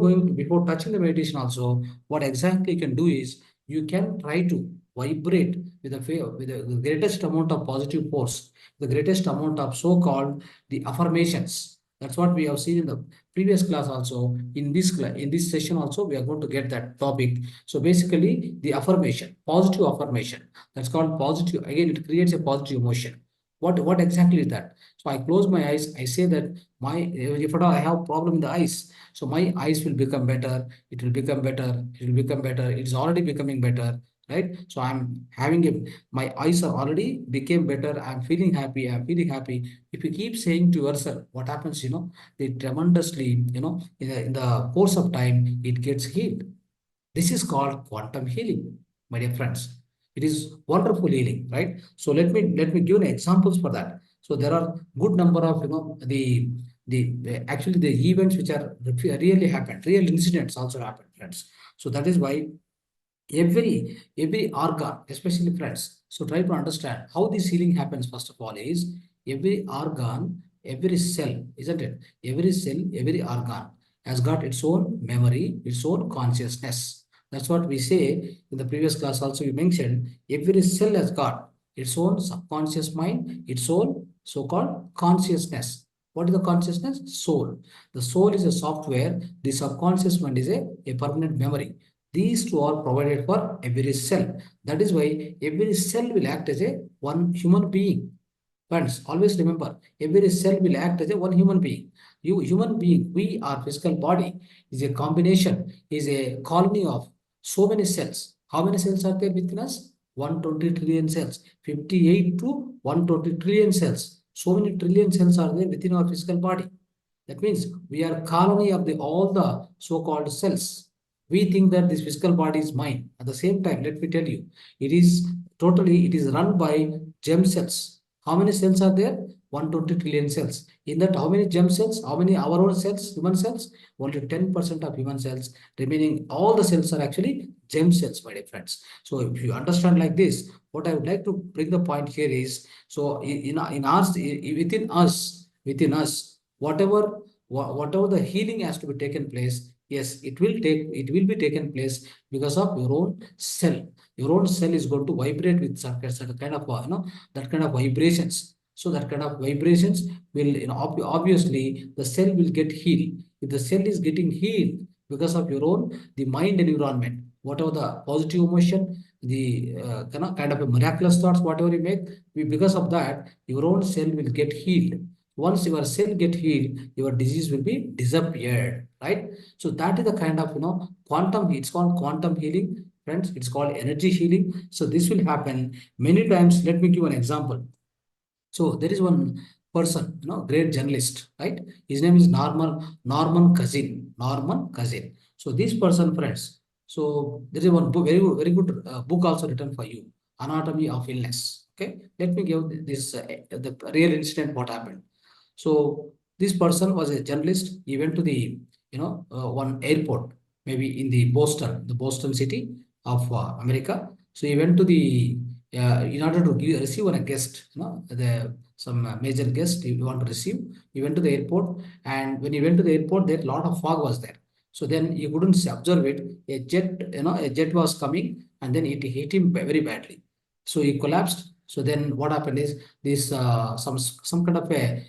Speaker 1: touching the meditation also, what exactly you can do is you can try to vibrate with the greatest amount of positive force, the greatest amount of so-called the affirmations. That's what we have seen in the previous class also. In this session also, we are going to get that topic. So basically, the affirmation, positive affirmation, that's called positive. Again, it creates a positive emotion. What exactly is that? So I close my eyes. I say that if at all I have problem in the eyes, so my eyes will become better. It will become better. It will become better. It's already becoming better, right? So I'm having my eyes are already became better. I'm feeling happy. I'm feeling happy. If you keep saying to yourself, what happens? It tremendously, in the course of time, it gets healed. This is called quantum healing, my dear friends. It is wonderful healing, right? So let me give you examples for that. So there are good number of actually the events which are really happened, real incidents also happen, friends. So that is why every organ, especially friends. So try to understand how this healing happens. First of all, is every organ, every cell, isn't it? Every cell, every organ has got its own memory, its own consciousness. That's what we say in the previous class. Also, you mentioned every cell has got its own subconscious mind, its own so-called consciousness. What is the consciousness? Soul. The soul is a software. The subconscious mind is a permanent memory. These two are provided for every cell. That is why every cell will act as a one human being. Friends, always remember, every cell will act as a one human being. You human being, we, our physical body is a combination, is a colony of so many cells. How many cells are there within us? 120 trillion cells. 58 to 120 trillion cells. So many trillion cells are there within our physical body. That means we are colony of all the so-called cells. We think that this physical body is mine. At the same time, let me tell you, it is run by germ cells. How many cells are there? 120 trillion cells. In that, how many germ cells? How many our own cells, human cells? Only 10% of human cells. Remaining all the cells are actually germ cells, my dear friends. So if you understand like this, what I would like to bring the point here is, so within us, whatever the healing has to be taken place, yes, it will be taken place because of your own cell. Your own cell is going to vibrate with some kind of that kind of vibrations. So that kind of vibrations will, obviously the cell will get healed. If the cell is getting healed because of your own the mind and environment, whatever the positive emotion, the kind of a miraculous thoughts, whatever you make, because of that, your own cell will get healed. Once your cell get healed, your disease will be disappeared, right? So that is the kind of quantum. It's called quantum healing, friends. It's called energy healing. So this will happen many times. Let me give an example. So there is one person, great journalist, right? His name is Norman Cousin. Norman Cousin. So this person, friends. So there is one book, very good book also written for you, Anatomy of Illness. Okay, let me give this the real incident what happened. So this person was a journalist. He went to the one airport, maybe in the Boston city of America. So he went to the in order to receive a guest, some major guest you want to receive. He went to the airport, and when he went to the airport, there a lot of fog was there. So then he couldn't observe it. A jet was coming, and then it hit him very badly. So he collapsed. So then what happened is this some kind of a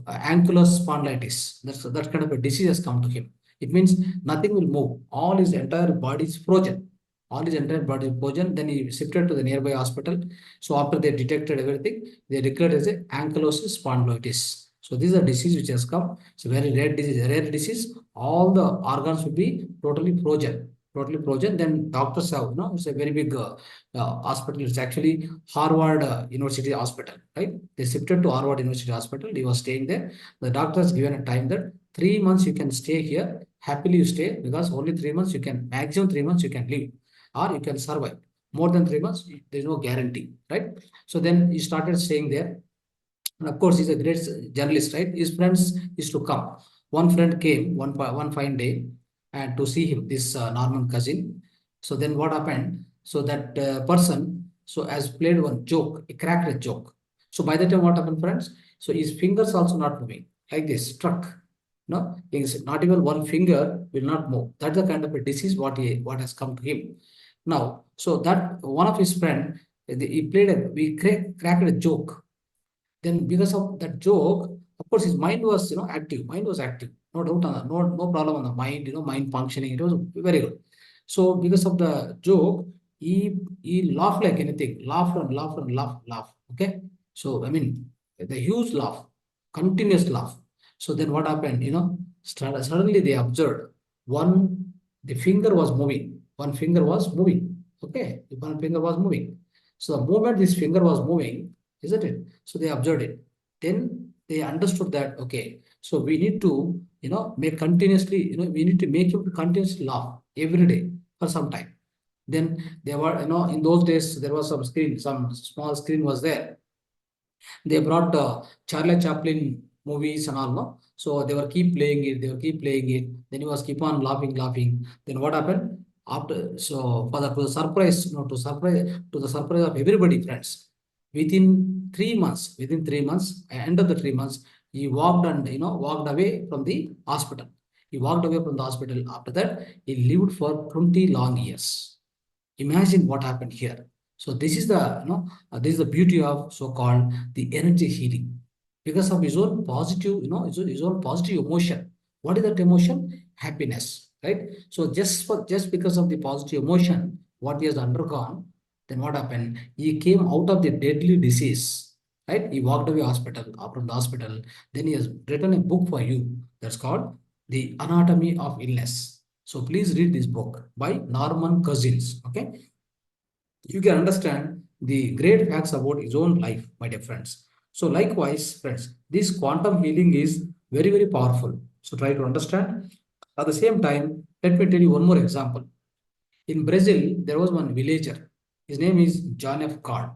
Speaker 1: angular spondylitis. That kind of a disease has come to him. It means nothing will move. All his entire body is frozen. All his entire body is frozen. Then he shifted to the nearby hospital. So after they detected everything, they declared as a ankylosing spondylitis. So this is a disease which has come. It's a very rare disease. All the organs will be totally frozen. totally frozen. Then doctors have, it's a very big hospital. It's actually Harvard University Hospital, right? They shifted to Harvard University Hospital. He was staying there. The doctors given a time that 3 months you can stay here. Happily you stay, because only 3 months you can, maximum 3 months you can leave, or you can survive. More than 3 months, there is no guarantee, right? So then he started staying there. And of course, he's a great journalist, right? His friends used to come. One friend came one fine day and to see him, this Norman cousin. So then what happened? So that person, so has played one joke, he cracked a joke. So by the time what happened, friends? So his fingers also not moving, like this, struck. No, is not even one finger will not move. That's the kind of a disease what has come to him. Now, so that one of his friend, we cracked a joke. Then because of that joke, of course, his mind was, active. Mind was active. No doubt on that. No problem on the mind, mind functioning. It was very good. So because of the joke, he laughed like anything. Laughed and laughed and laughed. Okay. So, I mean, the huge laugh, continuous laugh. So then what happened, suddenly they observed the finger was moving. One finger was moving. Okay. One finger was moving. So the moment this finger was moving, isn't it? So they observed it. Then they understood that, okay, so we need to, make continuously, we need to make him continuously laugh every day for some time. Then there were, in those days, there was some small screen was there. They brought Charlie Chaplin movies and all, no? So they were keep playing it, Then he was keep on laughing. Then what happened? So for the surprise, to the surprise of everybody, friends, within 3 months, end of the 3 months, he walked away from the hospital. After that, he lived for 20 long years. Imagine what happened here. So this is the beauty of so-called the energy healing, because of his own positive, his own positive emotion. What is that emotion? Happiness, right? So just because of the positive emotion, what he has undergone, then what happened? He came out of the deadly disease, right? He walked away from the hospital. Then he has written a book for you that's called The Anatomy of Illness. So please read this book by Norman Cousins. Okay, you can understand the great facts about his own life, my dear friends. So likewise, friends, this quantum healing is very, very powerful. So try to understand. At the same time, let me tell you one more example. In Brazil, there was one villager. His name is John F. Card.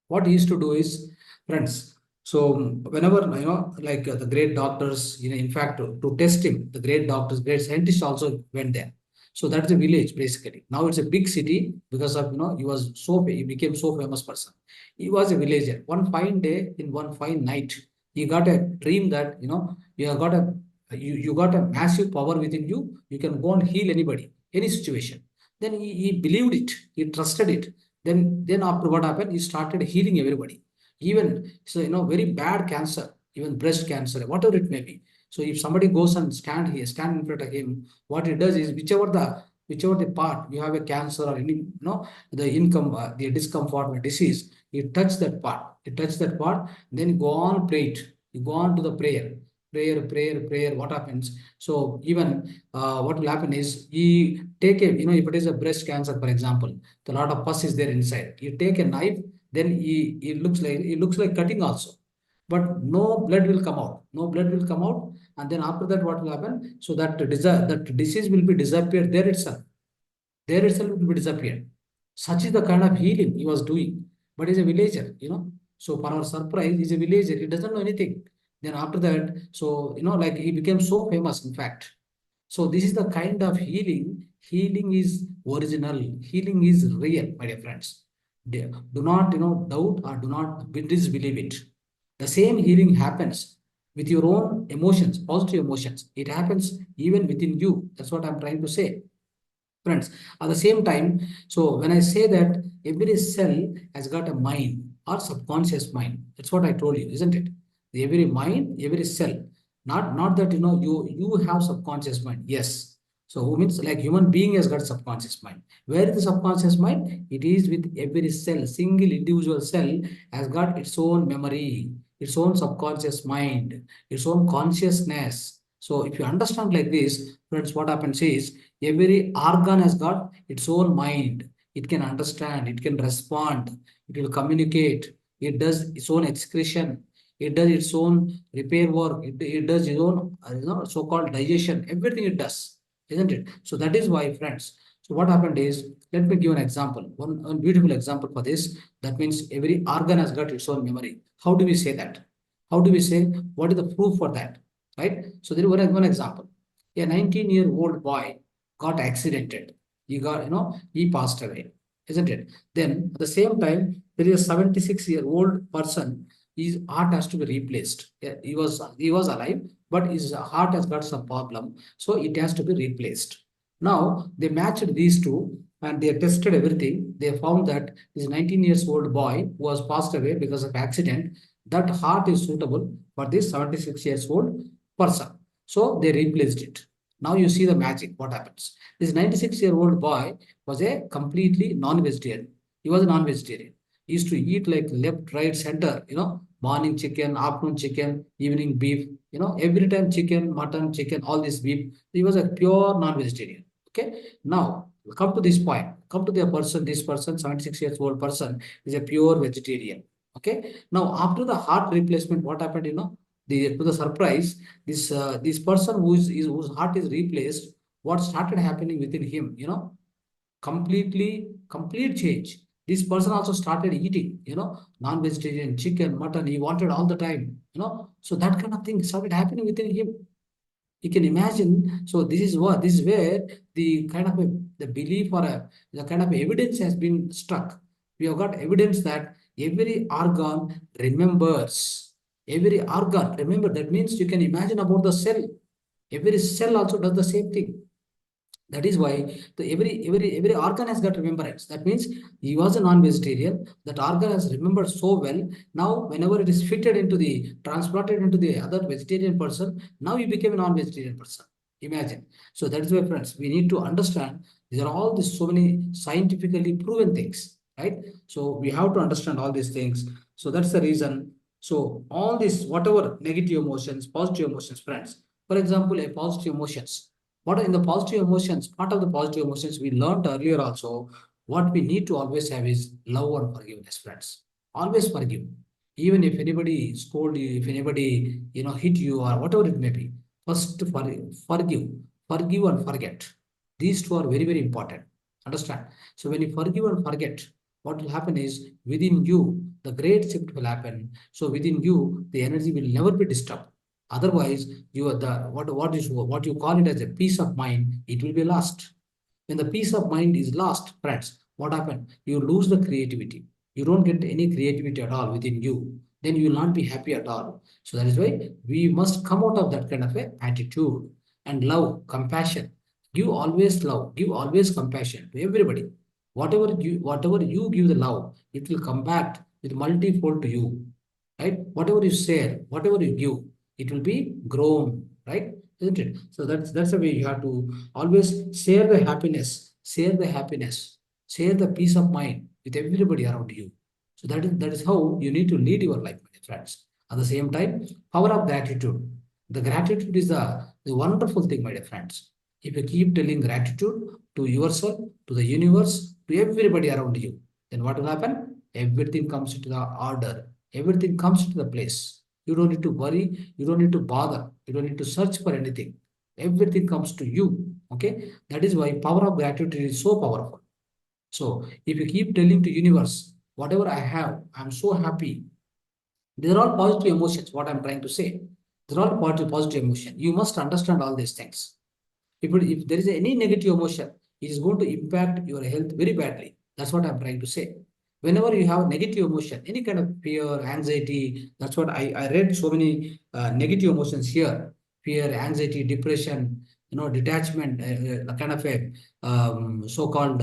Speaker 1: What he used to do is, friends, so whenever, like the great doctors, in fact, to test him, the great doctors, great scientists also went there. So that's a village, basically. Now it's a big city because of, he became so famous person. He was a villager. One fine day, in one fine night, he got a dream that, you got a massive power within you. You can go and heal anybody, any situation. Then he believed it. He trusted it. Then after what happened, he started healing everybody. Even, so, very bad cancer, even breast cancer, whatever it may be. So if somebody goes and stand in front of him, what he does is whichever the part you have a cancer or any, the discomfort or disease, you touch that part. Then go on pray it. You go on to the prayer. What happens? So even what will happen is he take a, if it is a breast cancer, for example, a lot of pus is there inside. You take a knife, then it looks like cutting also, but no blood will come out. And then after that, what will happen? So that disease will be disappeared there itself. Will be disappeared. Such is the kind of healing he was doing. But he's a villager, So for our surprise, he's a villager. He doesn't know anything. Then after that, so, like he became so famous, in fact. So this is the kind of healing. Healing is original. Healing is real, my dear friends. Do not, doubt or do not disbelieve it. The same healing happens with your own emotions, positive emotions. It happens even within you. That's what I'm trying to say. Friends, at the same time, so when I say that every cell has got a mind or subconscious mind, that's what I told you, isn't it? Every mind, every cell, not that, you have subconscious mind. Yes. So who means like human being has got subconscious mind. Where is the subconscious mind? It is with every cell. Single individual cell has got its own memory, its own subconscious mind, its own consciousness. So if you understand like this, friends, what happens is Every organ has got its own mind. It can understand, it can respond, it will communicate, it does its own excretion, it does its own repair work, it does its own so-called digestion, everything it does, isn't it? So that is why, friends. So what happened is, let me give an example, one beautiful example for this. That means every organ has got its own memory. How do we say that? How do we say, what is the proof for that? Right? So there is one example. A 19-year-old boy got accidented. He passed away, isn't it? Then at the same time, there is a 76-year-old person, his heart has to be replaced. Yeah, he was alive, but his heart has got some problem, so it has to be replaced. Now they matched these two and they tested everything. They found that this 19 years old boy who was passed away because of accident, that heart is suitable for this 76 years old person. So they replaced it. Now you see the magic, what happens. This 96-year-old boy was a completely non-vegetarian. He was a non-vegetarian. He used to eat like left, right, center, morning chicken, afternoon chicken, evening beef, every time chicken, mutton, chicken, all this beef. He was a pure non-vegetarian. Okay. Now come to this point. Come to the person, this person, 76 years old person is a pure vegetarian. Okay. Now after the heart replacement, what happened, to the surprise, this person whose heart is replaced, what started happening within him, complete change. This person also started eating, non-vegetarian, chicken, mutton, he wanted all the time, so that kind of thing started happening within him. You can imagine. So this is where the kind of the belief or the kind of evidence has been struck. We have got evidence that every organ remembers. Every organ, remember, that means you can imagine about the cell. Every cell also does the same thing. That is why every organ has got remembrance. That means he was a non-vegetarian. That organ has remembered so well. Now, whenever it is fitted into transplanted into the other vegetarian person, now he became a non-vegetarian person. Imagine. So that is why, friends, we need to understand these are all these so many scientifically proven things, right? So we have to understand all these things. So that's the reason. So all this, whatever negative emotions, positive emotions, friends. For example, a positive emotions. What are in the positive emotions? Part of the positive emotions we learned earlier also, what we need to always have is love and forgiveness, friends. Always forgive. Even if anybody scold you, if anybody, hit you or whatever it may be, first forgive. Forgive and forget. These two are very, very important. Understand? So when you forgive and forget, what will happen is within you, the great shift will happen. So within you, the energy will never be disturbed. Otherwise, you are what you call it as a peace of mind, it will be lost. When the peace of mind is lost, friends, what happened? You lose the creativity. You don't get any creativity at all within you. Then you will not be happy at all. So that is why we must come out of that kind of a attitude and love, compassion. Give always love, give always compassion to everybody. Whatever you give the love, it will come back with multifold to you. Right? Whatever you share, whatever you give, it will be grown, right? Isn't it? So that's the way you have to always share the happiness, share the peace of mind with everybody around you. So that is how you need to lead your life, my friends. At the same time, power of gratitude. The gratitude is the wonderful thing, my dear friends. If you keep telling gratitude to yourself, to the universe, to everybody around you, then what will happen? Everything comes into the order. Everything comes to the place. You don't need to worry. You don't need to bother. You don't need to search for anything. Everything comes to you. Okay. That is why power of gratitude is so powerful. So if you keep telling to universe, whatever I have, I'm so happy. These are all positive emotions. What I'm trying to say. They're all positive emotion. You must understand all these things. If there is any negative emotion, it is going to impact your health very badly. That's what I'm trying to say. Whenever you have negative emotion, any kind of fear, anxiety, that's what I read so many negative emotions here. Fear, anxiety, depression, detachment, kind of a so-called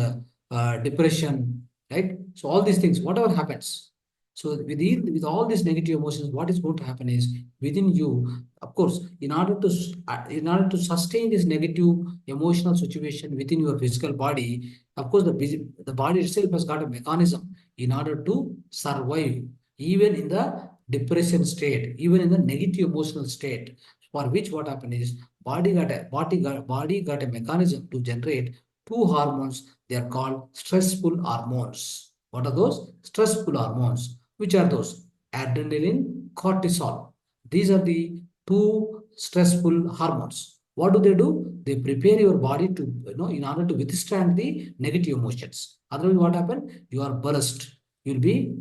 Speaker 1: depression, right? So all these things, whatever happens. So with all these negative emotions, what is going to happen is within you, of course, in order to sustain this negative emotional situation within your physical body, of course, the body itself has got a mechanism in order to survive, even in the depression state, even in the negative emotional state, for which what happens is body got a mechanism to generate two hormones. They are called stressful hormones. What are those? Stressful hormones. Which are those? Adrenaline, cortisol. These are the two stressful hormones. What do? They prepare your body to, in order to withstand the negative emotions. Otherwise, what happens? You are burst. You'll be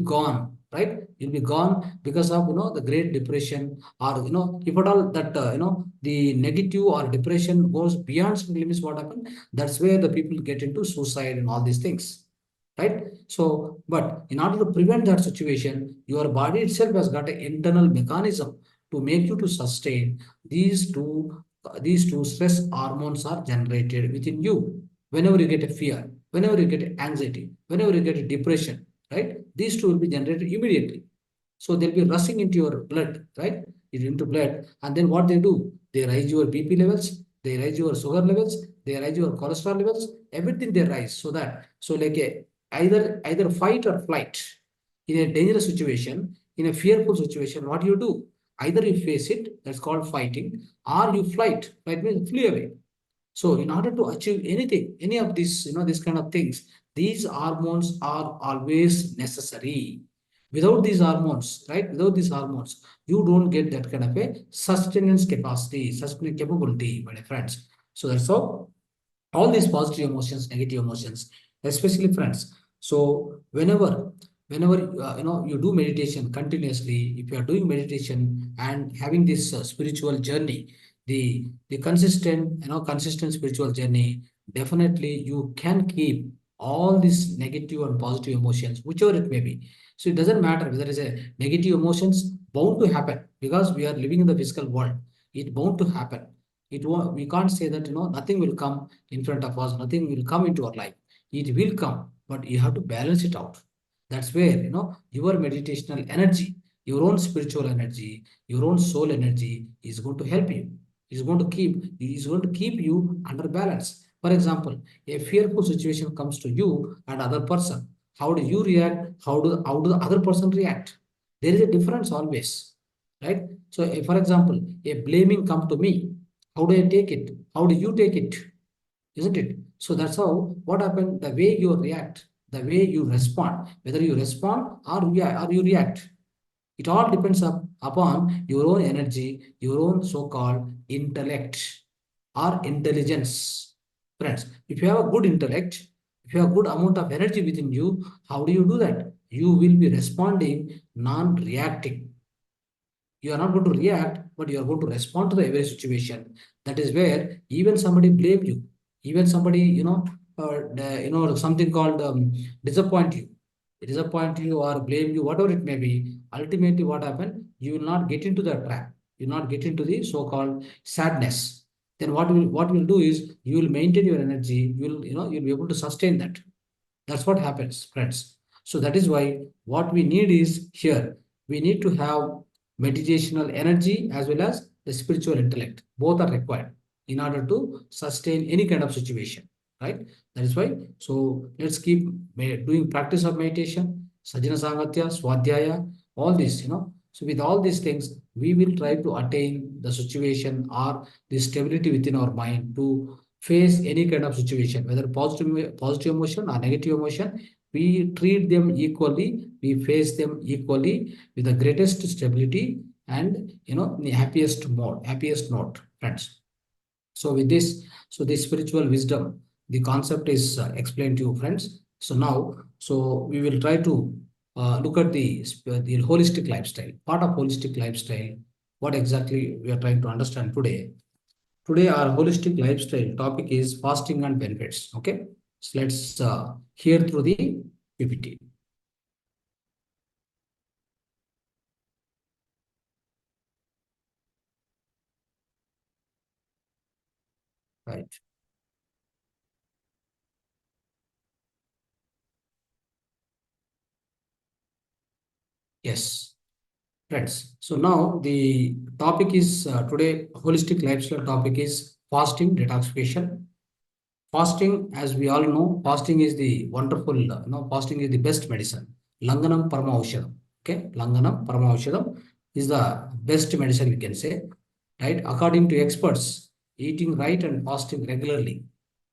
Speaker 1: gone, right? You'll be gone because of, the Great Depression, or, if at all that, the negative or depression goes beyond some limits, what happens? That's where the people get into suicide and all these things, right? So, but in order to prevent that situation, your body itself has got an internal mechanism to make you to sustain these two stress hormones are generated within you. Whenever you get a fear, whenever you get anxiety, whenever you get a depression, right? These two will be generated immediately. So they'll be rushing into your blood, right? Into blood. And then what they do? They raise your BP levels, they raise your sugar levels, they raise your cholesterol levels, everything they rise. So like either fight or flight. In a dangerous situation, in a fearful situation, what do you do? Either you face it, that's called fighting, or you flight. Flight means flee away. So in order to achieve anything, any of these, these kind of things, these hormones are always necessary. Without these hormones, right? Without these hormones, you don't get that kind of a sustenance capacity, sustenance capability, my friends. So that's how all these positive emotions, negative emotions, especially friends. So whenever you do meditation continuously, if you are doing meditation and having this spiritual journey, the consistent spiritual journey, definitely you can keep all these negative and positive emotions, whichever it may be. So it doesn't matter whether it's a negative emotions bound to happen, because we are living in the physical world. It bound to happen. We can't say that nothing will come in front of us, nothing will come into our life. It will come, but you have to balance it out. That's where your meditational energy, your own spiritual energy, your own soul energy is going to help you. Is going to keep you under balance. For example, a fearful situation comes to you and other person. How do you react? How do the other person react? There is a difference always, right? So, for example, a blaming come to me. How do I take it? How do you take it? Isn't it? So that's how what happened, the way you react, the way you respond, whether you respond or you react. It all depends upon your own energy, your own so-called intellect or intelligence. Friends, if you have a good intellect, if you have a good amount of energy within you, how do you do that? You will be responding, non-reacting. You are not going to react, but you are going to respond to the every situation. That is where even somebody blame you, even somebody something called disappoint you or blame you, whatever it may be. Ultimately, what happened? You will not get into the trap. You will not get into the so-called sadness. Then what will do is you will maintain your energy. You'll be able to sustain that. That's what happens, friends. So that is why what we need is here. We need to have meditational energy as well as the spiritual intellect. Both are required in order to sustain any kind of situation, right? That is why. So let's keep doing practice of meditation, Sajjana Sangatya, Swadhyaya, all this, So with all these things, we will try to attain the situation or the stability within our mind to face any kind of situation, whether positive emotion or negative emotion. We treat them equally, we face them equally with the greatest stability and the happiest note, friends. So with this, the spiritual wisdom, the concept is explained to you, friends. So now, we will try to look at the holistic lifestyle. Part of holistic lifestyle, what exactly we are trying to understand today. Today, our holistic lifestyle topic is fasting and benefits. Okay, so let's hear through the PPT. Right. Yes, friends. So now the topic is today holistic lifestyle topic is fasting detoxification. Fasting, as we all know, fasting is the wonderful, fasting is the best medicine. Langanam Parama Aushadam. Okay, Langanam Parama Aushadam is the best medicine we can say. right? According to experts, eating right and fasting regularly,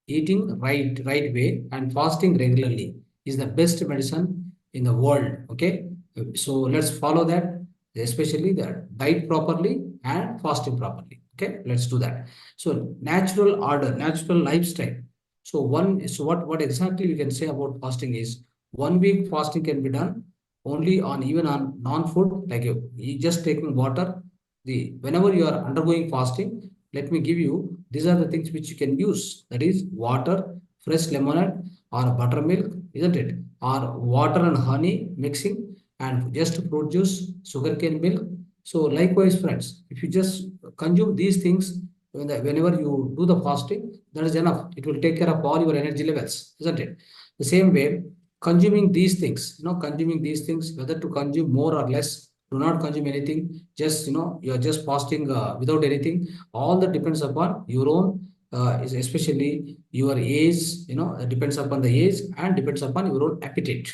Speaker 1: eating right way and fasting regularly is the best medicine in the world. Okay, so let's follow that, especially the diet properly and fasting properly. Okay, let's do that. So natural order, natural lifestyle. So what exactly we can say about fasting is 1 week fasting can be done only on even on non-food, like you just taking water. Whenever you are undergoing fasting, let me give you, these are the things which you can use. That is water, fresh lemonade or buttermilk, isn't it? Or water and honey mixing, and just fruit juice, sugarcane milk. So likewise, friends, if you just consume these things whenever you do the fasting, that is enough. It will take care of all your energy levels, isn't it? The same way, consuming these things, consuming these things, whether to consume more or less, do not consume anything. Just, you're just fasting without anything. All that depends upon your own, especially your age, depends upon the age and depends upon your own appetite.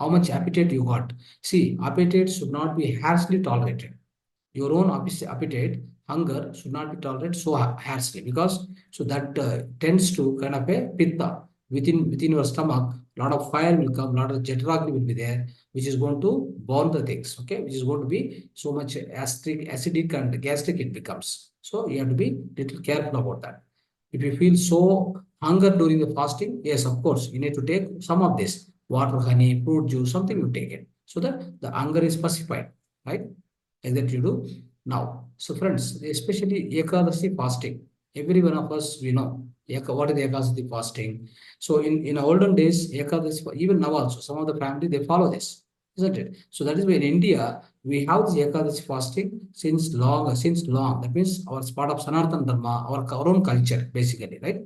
Speaker 1: How much appetite you got. See, appetite should not be harshly tolerated. Your own appetite, hunger should not be tolerated so harshly, because so that tends to kind of a pitta within your stomach. A lot of fire will come, a lot of jetragni will be there, which is going to burn the things. Okay, which is going to be so much acidic and gastric it becomes. So you have to be little careful about that. If you feel so hunger during the fasting, yes, of course, you need to take some of this water, honey, fruit juice, something you take it so that the hunger is pacified, right? Like that you do now. So friends, especially Ekadasi fasting, every one of us, we know what is the Ekadasi fasting. So in olden days, Ekadasi, even now also, some of the family, they follow this, isn't it? So that is why in India, we have this Ekadasi fasting since long. That means our part of Sanatana Dharma, our own culture, basically, right?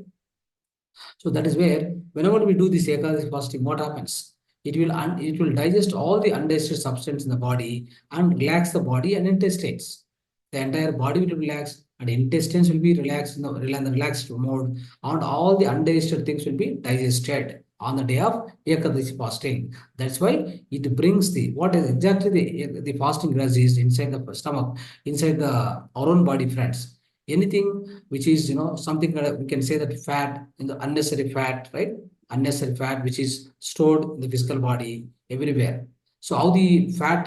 Speaker 1: So that is where whenever we do this Ekadasi fasting, what happens? It will digest all the undigested substance in the body and relax the body and intestines. The entire body will relax and intestines will be relaxed in the relaxed mode, and all the undigested things will be digested on the day of Ekadasi fasting. That's why it brings what is exactly the fasting does is inside the stomach, inside our own body, friends. Anything which is, something that we can say that fat, in the unnecessary fat, right? Unnecessary fat which is stored in the physical body everywhere. So how the fat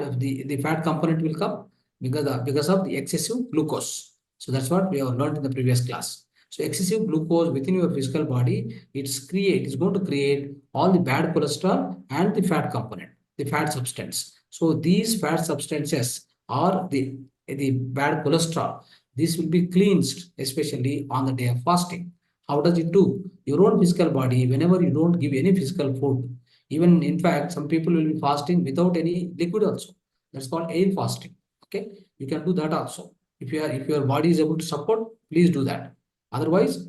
Speaker 1: component will come? Because of the excessive glucose. So that's what we have learned in the previous class. So excessive glucose within your physical body, it's going to create all the bad cholesterol and the fat component, the fat substance. So these fat substances are the bad cholesterol. This will be cleansed, especially on the day of fasting. How does it do? Your own physical body, whenever you don't give any physical food, even in fact, some people will be fasting without any liquid also. That's called air fasting. Okay, you can do that also. If your body is able to support, please do that. Otherwise,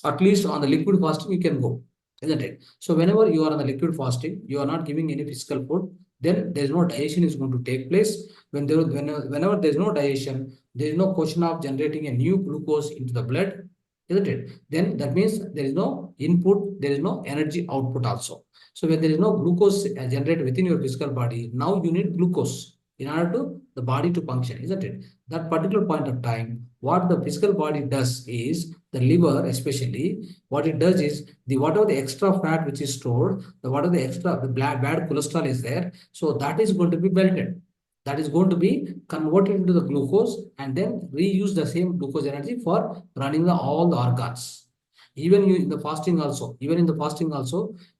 Speaker 1: at least on the liquid fasting you can go, isn't it? So whenever you are on the liquid fasting, you are not giving any physical food, then there is no digestion is going to take place. Whenever there is no digestion, there is no question of generating a new glucose into the blood, isn't it? Then that means there is no input, there is no energy output also. So when there is no glucose generated within your physical body, now you need glucose in order to the body to function, isn't it? That particular point of time, what the physical body does is, the liver especially, what it does is, whatever the extra fat which is stored, whatever the extra bad cholesterol is there, so that is going to be melted. That is going to be converted into the glucose and then reuse the same glucose energy for running all the organs. Even in the fasting also,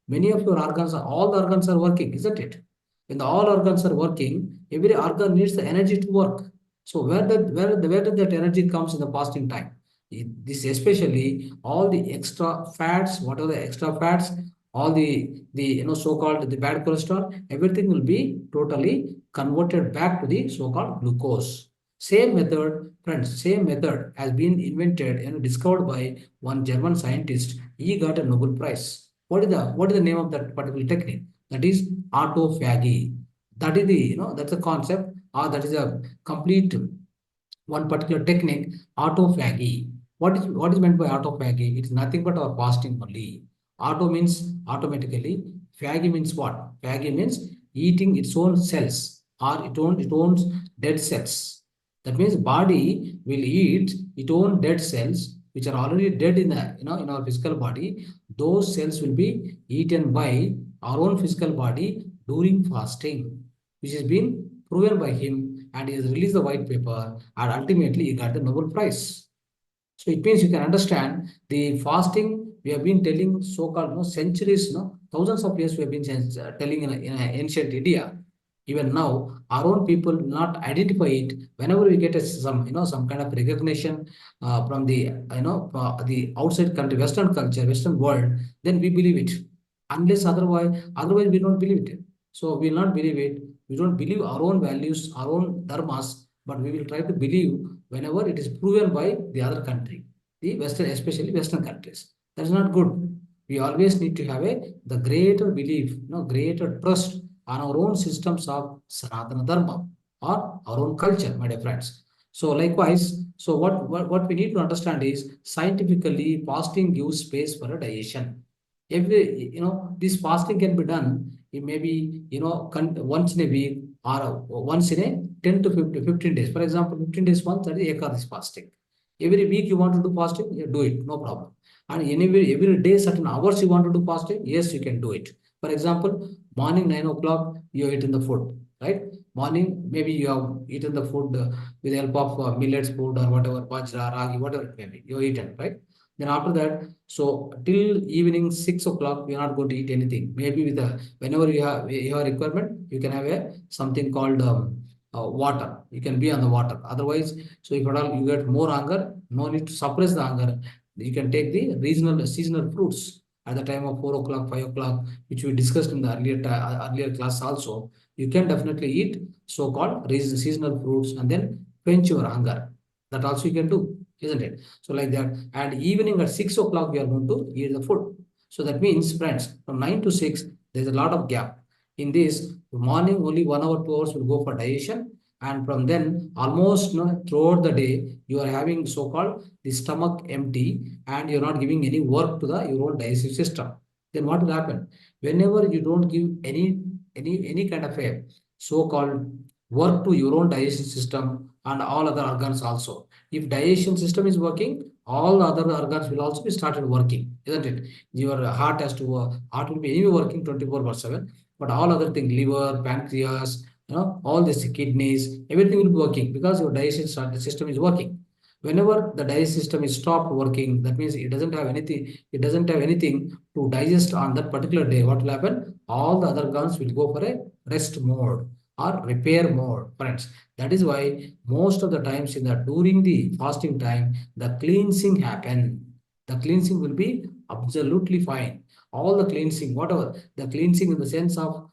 Speaker 1: many of your organs all the organs are working, isn't it? When all organs are working, every organ needs the energy to work. So where did that energy comes in the fasting time? This especially all the extra fats, what are the extra fats, all the so-called the bad cholesterol, everything will be totally converted back to the so-called glucose. Same method, friends, same method has been invented and discovered by one German scientist. He got a Nobel Prize. What is the name of that particular technique? That is autophagy. That is that's a concept, or that is a complete one particular technique, autophagy. What is meant by autophagy? It is nothing but our fasting only. Auto means automatically. Phagy means what? Phagy means eating its own cells, or it owns dead cells. That means body will eat its own dead cells, which are already dead in the, in our physical body. Those cells will be eaten by our own physical body during fasting, which has been proven by him, and he has released the white paper, and ultimately he got the Nobel Prize. So it means you can understand the fasting we have been telling so-called centuries, thousands of years we have been telling in ancient India. Even now, our own people will not identify it. Whenever we get some kind of recognition from the outside country, Western culture, Western world, then we believe it. Otherwise we don't believe it. So we will not believe it. We don't believe our own values, our own dharmas, but we will try to believe whenever it is proven by the other country, the Western, especially Western countries. That's not good. We always need to have the greater belief, greater trust on our own systems of Sanatana Dharma or our own culture, my dear friends. So likewise, so what we need to understand is scientifically fasting gives space for a digestion. This fasting can be done in maybe, once in a week or once in a 10 to 15 days. For example, 15 days once, that is Ekadasi fasting. Every week you want to do fasting, you do it, no problem. And every day, certain hours you want to do fasting, yes, you can do it. For example, morning 9 o'clock, you have eaten the food, right? Morning, maybe you have eaten the food with the help of millets food or whatever, bajra, ragi, whatever it may be, you have eaten, right? Then after that, so till evening 6 o'clock, we are not going to eat anything. Maybe with whenever you have a requirement, you can have something called water. You can be on the water. Otherwise, so if at all you get more hunger, no need to suppress the hunger. You can take the seasonal fruits at the time of 4 o'clock, 5 o'clock, which we discussed in the earlier class also. You can definitely eat so-called seasonal fruits and then quench your hunger. That also you can do, isn't it? So like that. And evening at 6 o'clock, we are going to eat the food. So that means, friends, from 9 to 6, there's a lot of gap. In this morning, only 1 hour, 2 hours will go for digestion. And from then, almost throughout the day, you are having so-called the stomach empty and you're not giving any work to your own digestive system. Then what will happen? Whenever you don't give any kind of a so-called work to your own digestion system and all other organs also. If digestion system is working, all the other organs will also be started working, isn't it? Your heart has to heart will be anyway working 24/7, but all other things, liver, pancreas, all these kidneys, everything will be working because your digestion system is working. Whenever the digestive system is stopped working, that means it doesn't have anything to digest on that particular day. What will happen? All the other organs will go for a rest mode or repair mode, friends. That is why most of the times during the fasting time, the cleansing happen. The cleansing will be absolutely fine. All the cleansing, whatever the cleansing in the sense of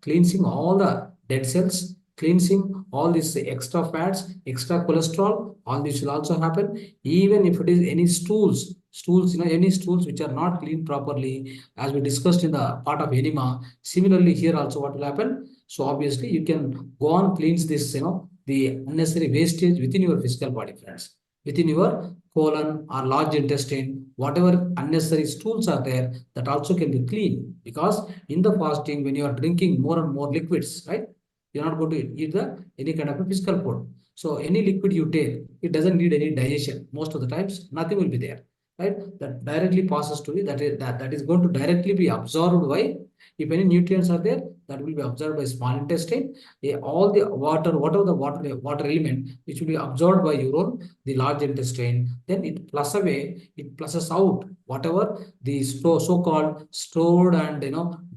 Speaker 1: cleansing all the dead cells, cleansing all these extra fats, extra cholesterol, all this will also happen. Even if it is any stools, any stools which are not cleaned properly, as we discussed in the part of enema. Similarly, here also what will happen? So obviously you can go on cleanse this, the unnecessary wastage within your physical body, friends. Within your colon or large intestine, whatever unnecessary stools are there, that also can be clean. Because in the fasting, when you are drinking more and more liquids, right? You're not going to eat any kind of a physical food. So any liquid you take, it doesn't need any digestion. Most of the times, nothing will be there, right? That directly passes to you. That is going to directly be absorbed by, if any nutrients are there, that will be absorbed by small intestine. All the water, whatever the water element, which will be absorbed by urine, the large intestine, then it flushes out whatever the so-called stored and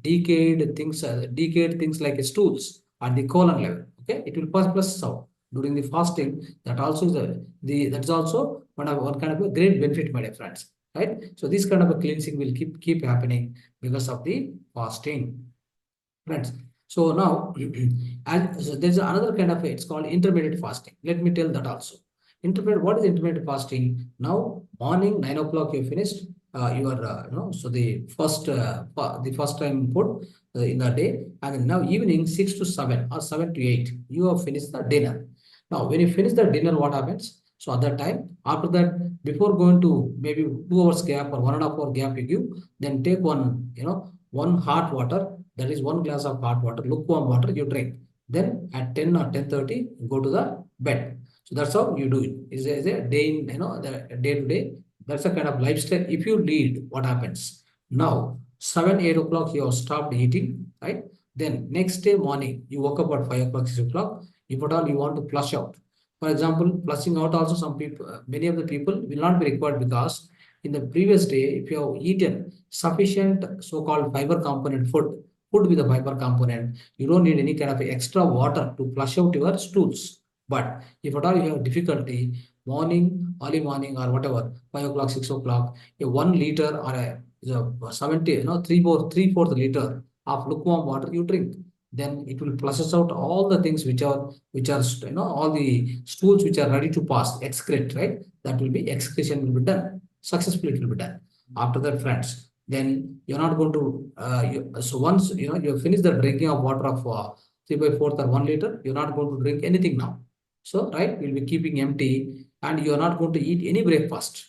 Speaker 1: decayed things like stools at the colon level. Okay, it will flush out during the fasting. That also is that's also one kind of a great benefit, my dear friends. Right? So this kind of a cleansing will keep happening because of the fasting, friends. So now, so there's another kind of it's called intermittent fasting. Let me tell that also. What is intermittent fasting? Now, morning 9 o'clock you finished so the first time food in the day, and now evening 6 to 7 or 7 to 8 you have finished the dinner. Now, when you finish the dinner, what happens? So at that time, after that, before going to maybe 2 hours gap or 1.5 hour gap you give, then take one hot water. That is 1 glass of hot water, lukewarm water you drink. Then at 10 or 10:30, go to the bed. So that's how you do it. Is a day in, the day to day. That's a kind of lifestyle. If you lead, what happens? Now, 7, 8 o'clock, you have stopped eating, right? Then next day morning, you woke up at 5 o'clock, 6 o'clock. If at all you want to flush out. For example, flushing out also some people, many of the people will not be required because in the previous day, if you have eaten sufficient so-called fiber component food with a fiber component, you don't need any kind of extra water to flush out your stools. But if at all you have difficulty, morning, early morning or whatever, 5 o'clock, 6 o'clock, a 1 liter or a 70, 3/4 liter of lukewarm water you drink. Then it will flushes out all the things which are all the stools which are ready to pass, excrete, right? That will be excretion will be done. Successfully it will be done. After that, friends, then you're not going to so once you finish the drinking of water of 3/4 or 1 liter, you're not going to drink anything now. So right, you'll be keeping empty and you're not going to eat any breakfast.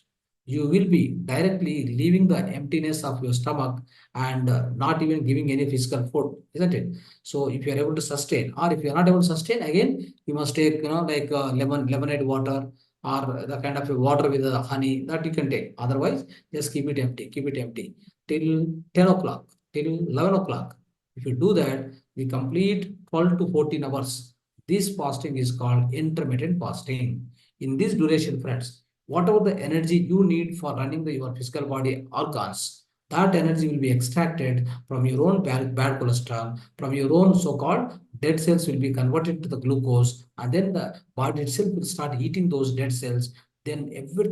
Speaker 1: You will be directly leaving the emptiness of your stomach and not even giving any physical food, isn't it? So if you are able to sustain, or if you are not able to sustain, again you must take like lemonade water or the kind of water with the honey that you can take. Otherwise, just keep it empty till 10 o'clock, till 11 o'clock. If you do that, we complete 12 to 14 hours. This fasting is called intermittent fasting. In this duration, friends, whatever the energy you need for running your physical body organs, that energy will be extracted from your own bad cholesterol, from your own so-called dead cells will be converted to the glucose, and then the body itself will start eating those dead cells. Then every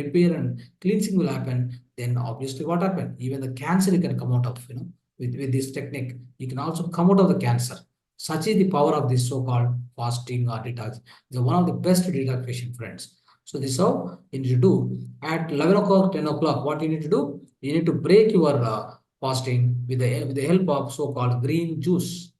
Speaker 1: repair and cleansing will happen. Then obviously what happened? Even the cancer you can come out of, with this technique. You can also come out of the cancer. Such is the power of this so-called fasting or detox. It's one of the best detoxification, friends. So this is how you need to do. At 11 o'clock, 10 o'clock, what you need to do? You need to break your fasting with the help of so-called green juice.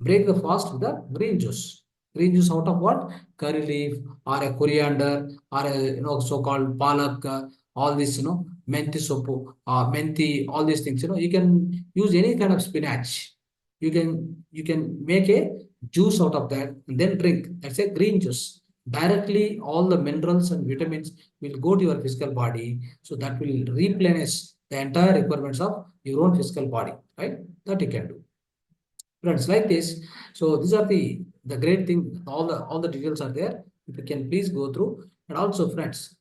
Speaker 1: Break the fast with the green juice. Green juice out of what? Curry leaf or a coriander or a so-called palak, all this menti sopu, menti, all these things. You can use any kind of spinach. You can make a juice out of that and then drink. That's a green juice. Directly, all the minerals and vitamins will go to your physical body, so that will replenish the entire requirements of your own physical body, right? That you can do. Friends, like this. So these are the great thing. All the details are there. If you can please go through. And also, friends,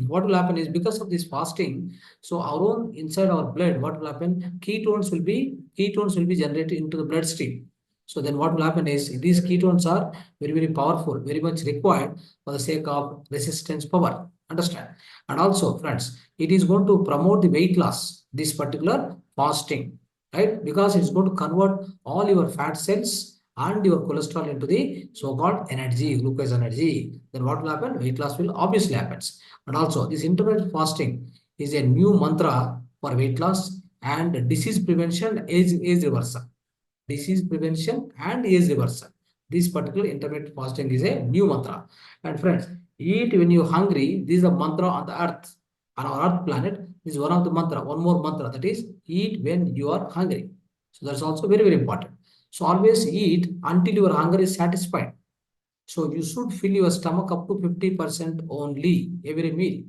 Speaker 1: what will happen is because of this fasting, so our own inside our blood, what will happen? Ketones will be generated into the bloodstream. So then what will happen is these ketones are very powerful, very much required for the sake of resistance power. Understand? And also, friends, it is going to promote the weight loss, this particular fasting, right? Because it's going to convert all your fat cells and your cholesterol into the so-called energy, glucose energy. Then what will happen? Weight loss will obviously happens. And also, this intermittent fasting is a new mantra for weight loss and disease prevention, age reversal. Disease prevention and age reversal. This particular intermittent fasting is a new mantra. And friends, eat when you're hungry. This is a mantra on the earth, on our earth planet. This is one of the mantra, one more mantra, that is eat when you are hungry. So that's also very important. So always eat until your hunger is satisfied. So you should fill your stomach up to 50% only every meal.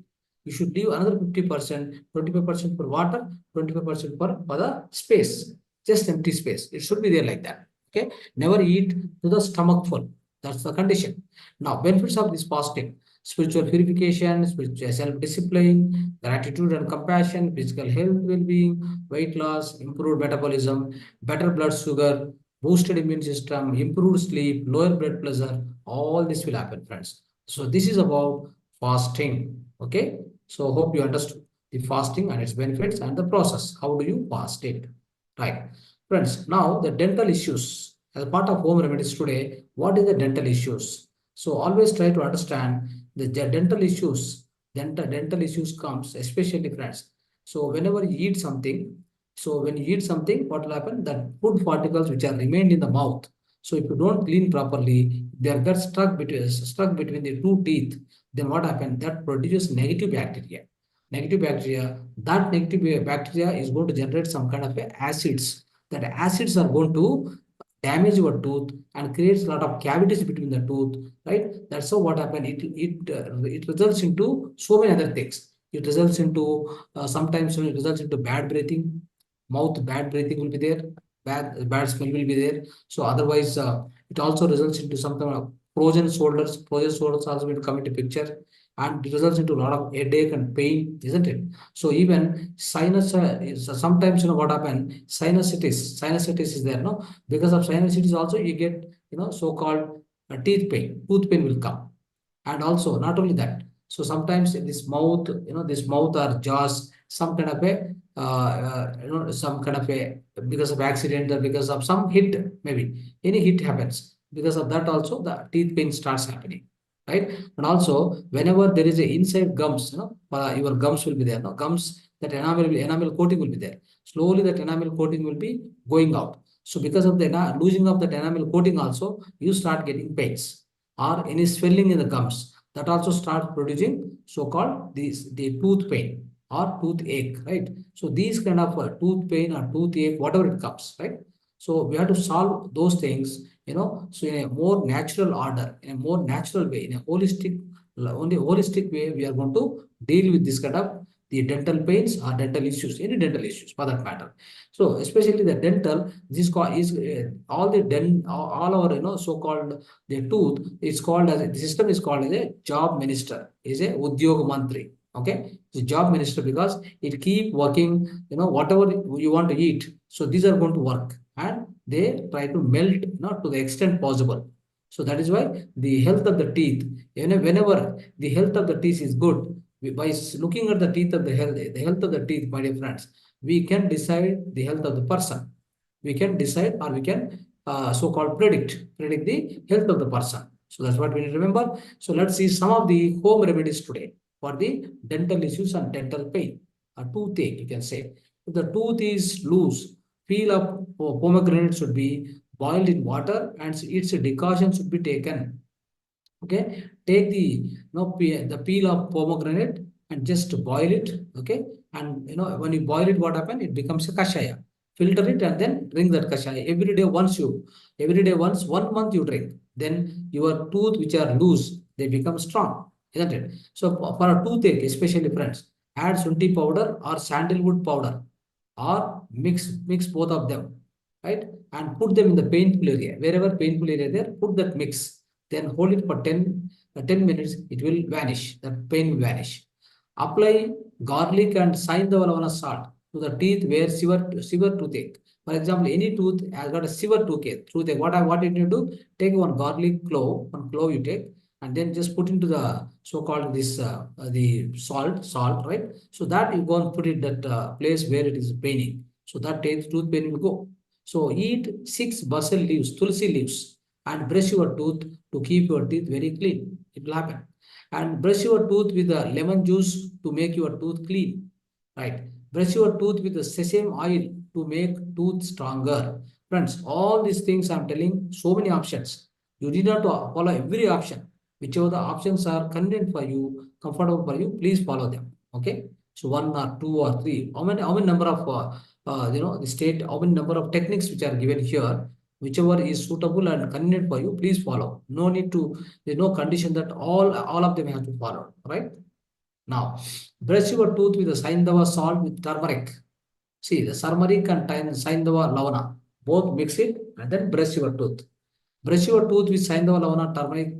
Speaker 1: You should leave another 50%, 25% for water, 25% for the space, just empty space. It should be there like that. Okay. Never eat to the stomach full. That's the condition. Now, benefits of this fasting: spiritual purification, spiritual self-discipline, gratitude and compassion, physical health, well-being, weight loss, improved metabolism, better blood sugar, boosted immune system, improved sleep, lower blood pressure. All this will happen, friends. So this is about fasting. Okay. So hope you understood the fasting and its benefits and the process. How do you fast it? Right. Friends, now the dental issues. As a part of home remedies today, what is the dental issues? So always try to understand the dental issues. Dental issues comes, especially, friends. So whenever you eat something, when you eat something, what will happen? That food particles which are remained in the mouth. So if you don't clean properly, they are get stuck between the two teeth. Then what happens? That produces negative bacteria. That negative bacteria is going to generate some kind of acids. That acids are going to damage your tooth and creates a lot of cavities between the tooth, right? That's how what happened. It results into so many other things. It results into sometimes it results into bad breathing, bad breathing will be there, bad smell will be there. So otherwise, it also results into some kind of frozen shoulders. Frozen shoulders also will come into picture, and it results into a lot of headache and pain, isn't it? So even sinus is sometimes what happen, sinusitis is there, no? Because of sinusitis also you get so-called tooth pain will come. And also not only that, so sometimes in this mouth, this mouth or jaws, some kind of a some kind of a, because of accident or because of some hit, maybe any hit happens, because of that also the teeth pain starts happening, right? And also whenever there is a inside gums, your gums will be there, no? Gums, that enamel coating will be there. Slowly that enamel coating will be going out. So because of the losing of that enamel coating also, you start getting pains or any swelling in the gums. That also starts producing so-called the tooth pain or toothache, right? So these kind of tooth pain or toothache, whatever it comes, right? So we have to solve those things, so in a more natural order, in a more natural way, in a only holistic way, we are going to deal with this kind of the dental pains or dental issues, any dental issues for that matter. So especially the dental, this is all our so-called the tooth is called as the system is called as a job minister, is a udyog mantri. Okay, the job minister, because it keep working, whatever you want to eat. So these are going to work, and they try to melt, to the extent possible. So that is why the health of the teeth, whenever the health of the teeth is good, by looking at the teeth of the health of the teeth, my dear friends, we can decide the health of the person. We can decide, or we can so-called predict the health of the person. So that's what we need to remember. So let's see some of the home remedies today for the dental issues and dental pain, a toothache, you can say. If the tooth is loose, peel of pomegranate should be boiled in water and its decoction should be taken. Okay, take the peel of pomegranate and just boil it. Okay, and when you boil it, what happens? It becomes a kashaya. Filter it and then drink that kashaya every day. Once 1 month you drink, then your tooth which are loose, they become strong, isn't it? So for a toothache, especially friends, add shunti powder or sandalwood powder, or mix both of them, right? And put them in the painful area, wherever painful area there, put that mix, then hold it for 10 minutes, it will vanish, that pain will vanish. Apply garlic and saindavalavana salt to the teeth where severe toothache. For example, any tooth has got a severe toothache. What you need to do, take one clove you take, and then just put into the so-called the salt, right? So that you go and put it that place where it is paining. So that tooth pain will go. So eat 6 basil leaves, tulsi leaves, and brush your tooth to keep your teeth very clean. It will happen. And brush your tooth with the lemon juice to make your tooth clean. Right. Brush your tooth with the sesame oil to make tooth stronger. Friends, all these things I'm telling, so many options. You need not to follow every option. Whichever the options are convenient for you, comfortable for you, please follow them. Okay. So 1 or 2 or 3. How many number of how many number of techniques which are given here, whichever is suitable and convenient for you, please follow. No need to, there's no condition that all of them have to follow, right? Now, brush your tooth with the Saindava salt with turmeric. See, the turmeric and Saindava lavana, both mix it and then brush your tooth. Brush your tooth with Saindava lavana, turmeric,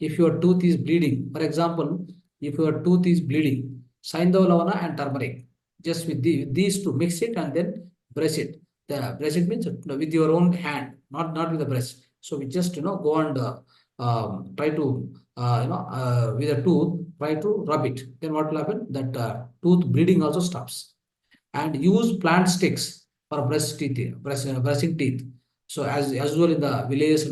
Speaker 1: if your tooth is bleeding. For example, if your tooth is bleeding, Saindava lavana and turmeric, just with these two, mix it and then brush it. The brush it means with your own hand, not with the brush. So we just go and try to with a tooth, try to rub it. Then what will happen? That tooth bleeding also stops. And use plant sticks for brushing teeth. So as usual in the villages,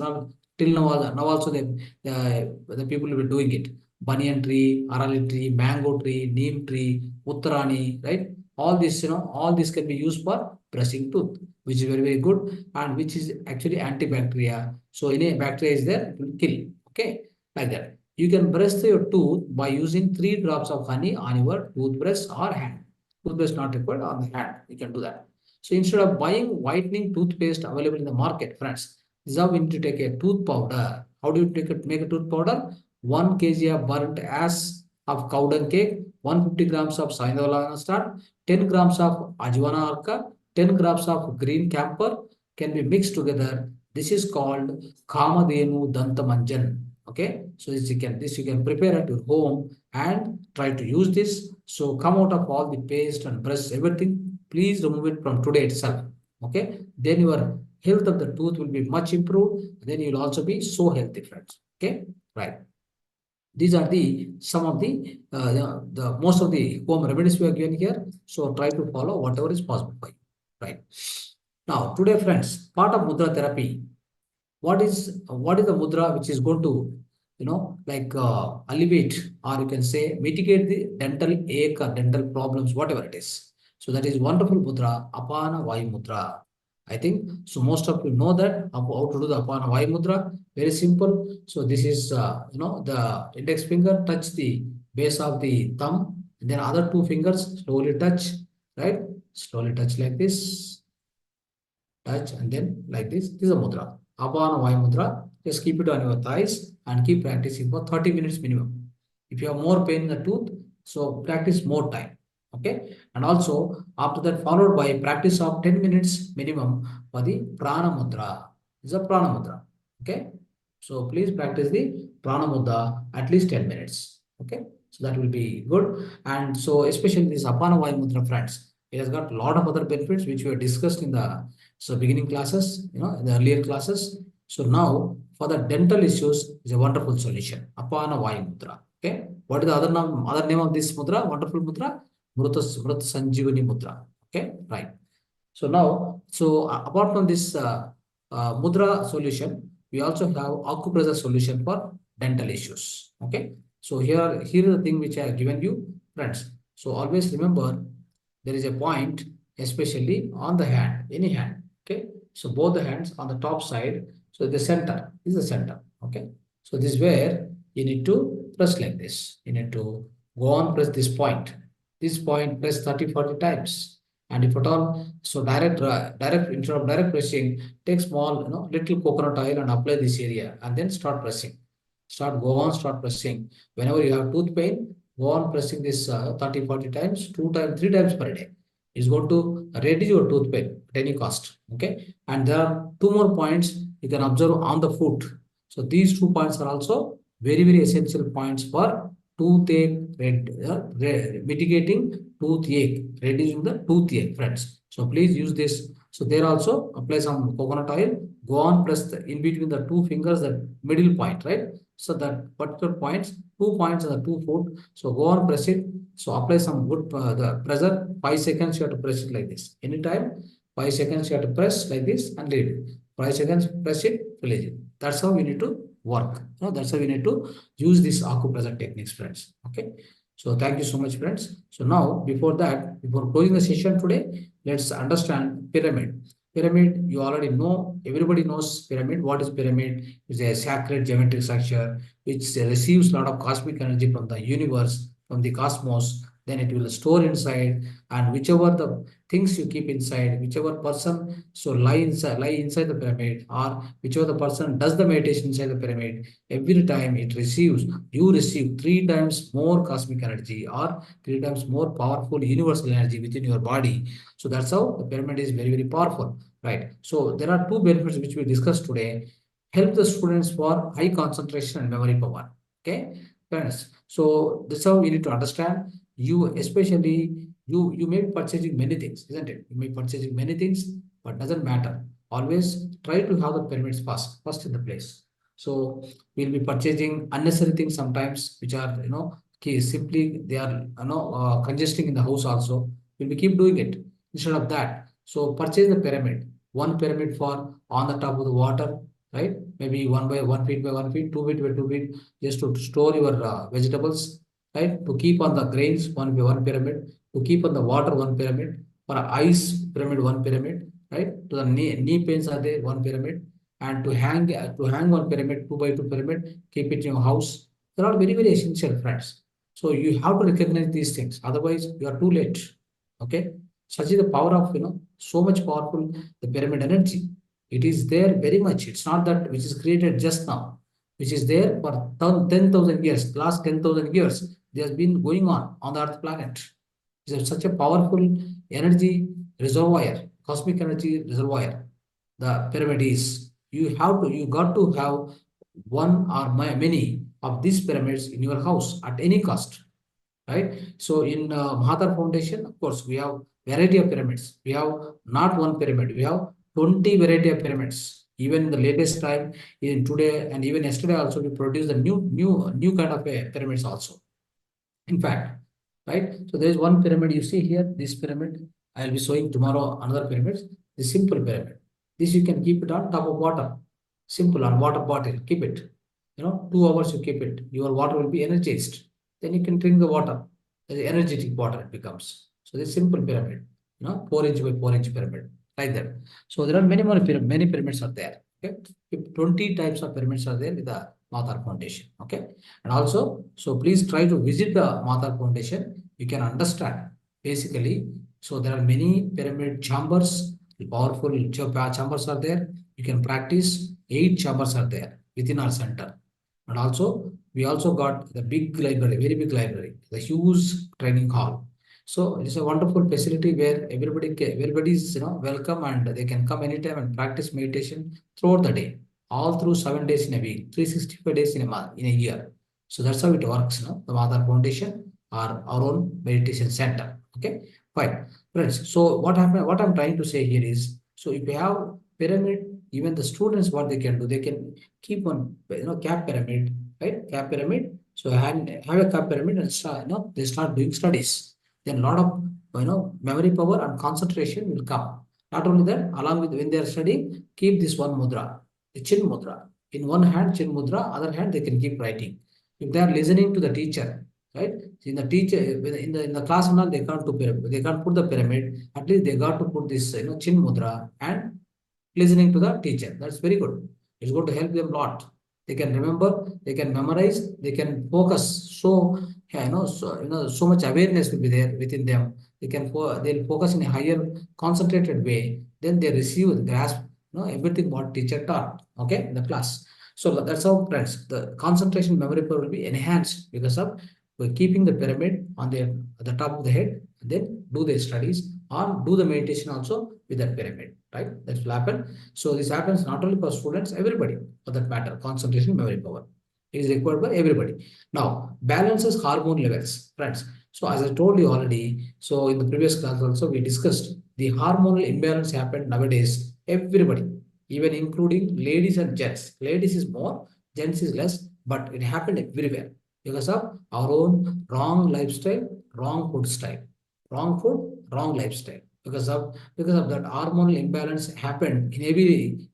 Speaker 1: till now also the people will be doing it. Banyan tree, arali tree, mango tree, neem tree, uttarani, right? All this, all this can be used for brushing tooth, which is very, very good, and which is actually antibacteria. So any bacteria is there, it will kill. Okay, like that. You can brush your tooth by using 3 drops of honey on your toothbrush or hand. Toothbrush not required, on the hand, you can do that. So instead of buying whitening toothpaste available in the market, friends, this is how we need to take a tooth powder. How do you make a tooth powder? 1 kg of burnt ash of cow dung cake, 150 grams of saindola starch, 10 grams of ajwana arka, 10 grams of green camphor can be mixed together. This is called Kamadhenu Dantamanjan. Okay, so this you can prepare at your home and try to use this. So come out of all the paste and brush everything. Please remove it from today itself. Okay, then your health of the tooth will be much improved. Then you will also be so healthy, friends. Okay, right. These are some of the most of the home remedies we are given here. So try to follow whatever is possible for you. Right. Now today, friends, part of mudra therapy. What is the mudra which is going to alleviate, or you can say mitigate the dental ache or dental problems, whatever it is. So that is wonderful mudra, Apana Vayu mudra. I think so. Most of you know that how to do the Apana Vayu mudra. Very simple. So this is the index finger touch the base of the thumb, and then other two fingers slowly touch, right? Slowly touch like this, touch, and then like this. This is a mudra. Apana Vayu mudra. Just keep it on your thighs and keep practicing for 30 minutes minimum. If you have more pain in the tooth, so practice more time. Okay. And also after that, followed by practice of 10 minutes minimum for the prana mudra. This is a prana mudra. Okay. So please practice the prana mudra at least 10 minutes. Okay. So that will be good. And so especially this Apana Vayu mudra, friends, it has got a lot of other benefits which we have discussed in the beginning classes, in the earlier classes. So now for the dental issues is a wonderful solution. Apana Vayu mudra. Okay. What is the other name of this mudra? Wonderful mudra? Mrut Sanjeevani mudra. Okay. Right. So now, apart from this mudra solution, we also have acupressure solution for dental issues. Okay. So here is the thing which I have given you, friends. So always remember there is a point, especially on the hand, any hand. Okay. So both the hands on the top side. So the center is the center. Okay. So this is where you need to press like this. You need to go on, press this point. This point, press 30-40 times. And if at all, so instead of direct pressing, take small, little coconut oil and apply this area, and then start pressing. Start pressing. Whenever you have tooth pain, go on pressing this 30-40 times, 3 times per day. It's going to reduce your tooth pain at any cost. Okay. And there are 2 more points you can observe on the foot. So these 2 points are also very, very essential points for toothache, mitigating toothache, reducing the toothache, friends. So please use this. So there also apply some coconut oil. Go on, press in between the 2 fingers, the middle point, right? So that particular points, 2 points on the 2 foot. So go on, press it. So apply some good the pressure. 5 seconds you have to press it like this. Anytime 5 seconds you have to press like this and leave it. 5 seconds, press it, release it. That's how we need to work. That's how we need to use these acupressure techniques, friends. Okay. So thank you so much, friends. So now, before closing the session today, let's understand pyramid. Pyramid, you already know, everybody knows pyramid. What is pyramid? It's a sacred geometric structure which receives a lot of cosmic energy from the universe, from the cosmos. Then it will store inside, and whichever the things you keep inside, whichever person lie inside the pyramid, or whichever the person does the meditation inside the pyramid, every time you receive 3 times more cosmic energy or 3 times more powerful universal energy within your body. So that's how the pyramid is very, very powerful, right? So there are 2 benefits which we discussed today. Help the students for high concentration and memory power. Okay, friends. So that's how we need to understand. You especially, you may be purchasing many things, isn't it? You may be purchasing many things, but doesn't matter. Always try to have the pyramids first in the place. So we'll be purchasing unnecessary things sometimes, which are simply they are congesting in the house also. We'll be keep doing it instead of that. So purchase the pyramid. 1 pyramid for on the top of the water, right? Maybe 1 by 1 feet by 1 feet, 2 feet by 2 feet, just to store your vegetables, right? To keep on the grains, 1 by 1 pyramid. To keep on the water, 1 pyramid. For ice pyramid, 1 pyramid, right? To the knee pains are there, 1 pyramid. And to hang 1 pyramid, 2 by 2 pyramid, keep it in your house. They are very, very essential, friends. So you have to recognize these things. Otherwise, you are too late. Okay. Such is the power of, so much powerful, the pyramid energy. It is there very much. It's not that which is created just now, which is there for 10,000 years, last 10,000 years, it has been going on the Earth planet. It's such a powerful energy reservoir, cosmic energy reservoir. The pyramid is, you got to have one or many of these pyramids in your house at any cost, right? So in Mahavatar Foundation, of course, we have variety of pyramids. We have not one pyramid, we have 20 variety of pyramids. Even in the latest time, in today and even yesterday also, we produce the new kind of pyramids also. In fact, right? So there is one pyramid you see here, this pyramid. I will be showing tomorrow another pyramid, the simple pyramid. This you can keep it on top of water, simple, on water bottle, keep it. 2 hours you keep it, your water will be energized. Then you can drink the water, the energetic water it becomes. So this simple pyramid, 4-inch by 4-inch pyramid, like that. So there are many more many pyramids are there. Okay, 20 types of pyramids are there with the Mahavatar Foundation. Okay, and also, so please try to visit the Mahavatar Foundation. You can understand basically. So there are many pyramid chambers, powerful chambers are there. You can practice. 8 chambers are there within our center. And also, we also got the big library, very big library, the huge training hall. So it's a wonderful facility where everybody is welcome, and they can come anytime and practice meditation throughout the day, all through 7 days in a week, 365 days in a month, in a year. So that's how it works. The Mahavatar Foundation are our own meditation center. Okay, fine, friends. So what I'm trying to say here is, so if you have pyramid, even the students, what they can do, they can keep one, cap pyramid, right? Cap pyramid. So have a cap pyramid and start, they start doing studies. Then a lot of, memory power and concentration will come. Not only that, along with when they are studying, keep this one mudra, the chin mudra. In one hand, chin mudra, other hand, they can keep writing. If they are listening to the teacher, right? In the teacher, in the class and all, they can't do pyramid. They can't put the pyramid. At least they got to put this, chin mudra and listening to the teacher. That's very good. It's going to help them a lot. They can remember, they can memorize, they can focus. So, so much awareness will be there within them. They'll focus in a higher concentrated way. Then they receive, grasp, everything what teacher taught, okay, in the class. So that's how, friends, the concentration memory power will be enhanced because of keeping the pyramid on the top of the head, and then do their studies or do the meditation also with that pyramid, right? That will happen. So this happens not only for students, everybody for that matter. Concentration memory power is required by everybody. Now, balances hormone levels, friends. So as I told you already, so in the previous class also we discussed the hormonal imbalance happened nowadays. Everybody, even including ladies and gents. Ladies is more, gents is less, but it happened everywhere because of our own wrong lifestyle, wrong food style, wrong food, wrong lifestyle. Because of that hormonal imbalance happened in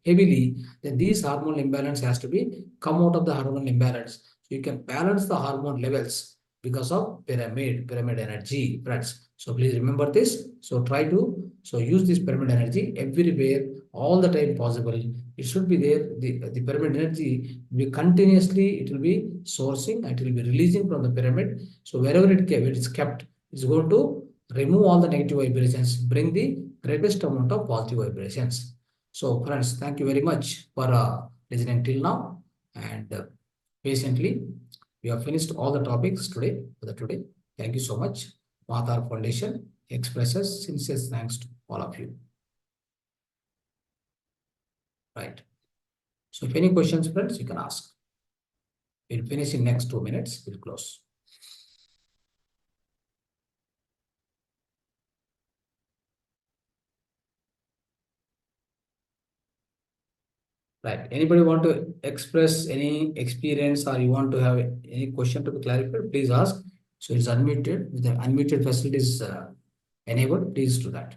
Speaker 1: heavily, then these hormonal imbalance has to be come out of the hormonal imbalance. So you can balance the hormone levels because of pyramid energy, friends. So please remember this. So try to use this pyramid energy everywhere, all the time possible. It should be there. The pyramid energy will be continuously, it will be sourcing, it will be releasing from the pyramid. So wherever it is kept, it's going to remove all the negative vibrations, bring the greatest amount of positive vibrations. So friends, thank you very much for listening till now, and patiently we have finished all the topics today. Thank you so much. Mahavatar Foundation expresses sincere thanks to all of you. Right. So if any questions, friends, you can ask. We'll finish in next 2 minutes. We'll close. Right. Anybody want to express any experience, or you want to have any question to be clarified, please ask. So it's unmuted. With the unmuted facilities enabled, please do that.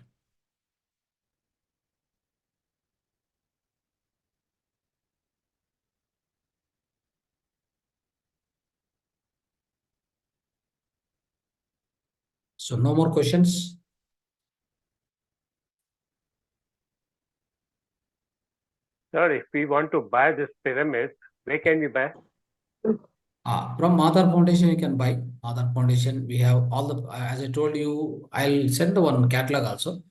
Speaker 1: So no more questions.
Speaker 2: Sir, if we want to buy this pyramid, where can we buy?
Speaker 1: From Mahavatar Foundation, you can buy Mahavatar Foundation, we have all the, as I told you, I'll send the one catalog also.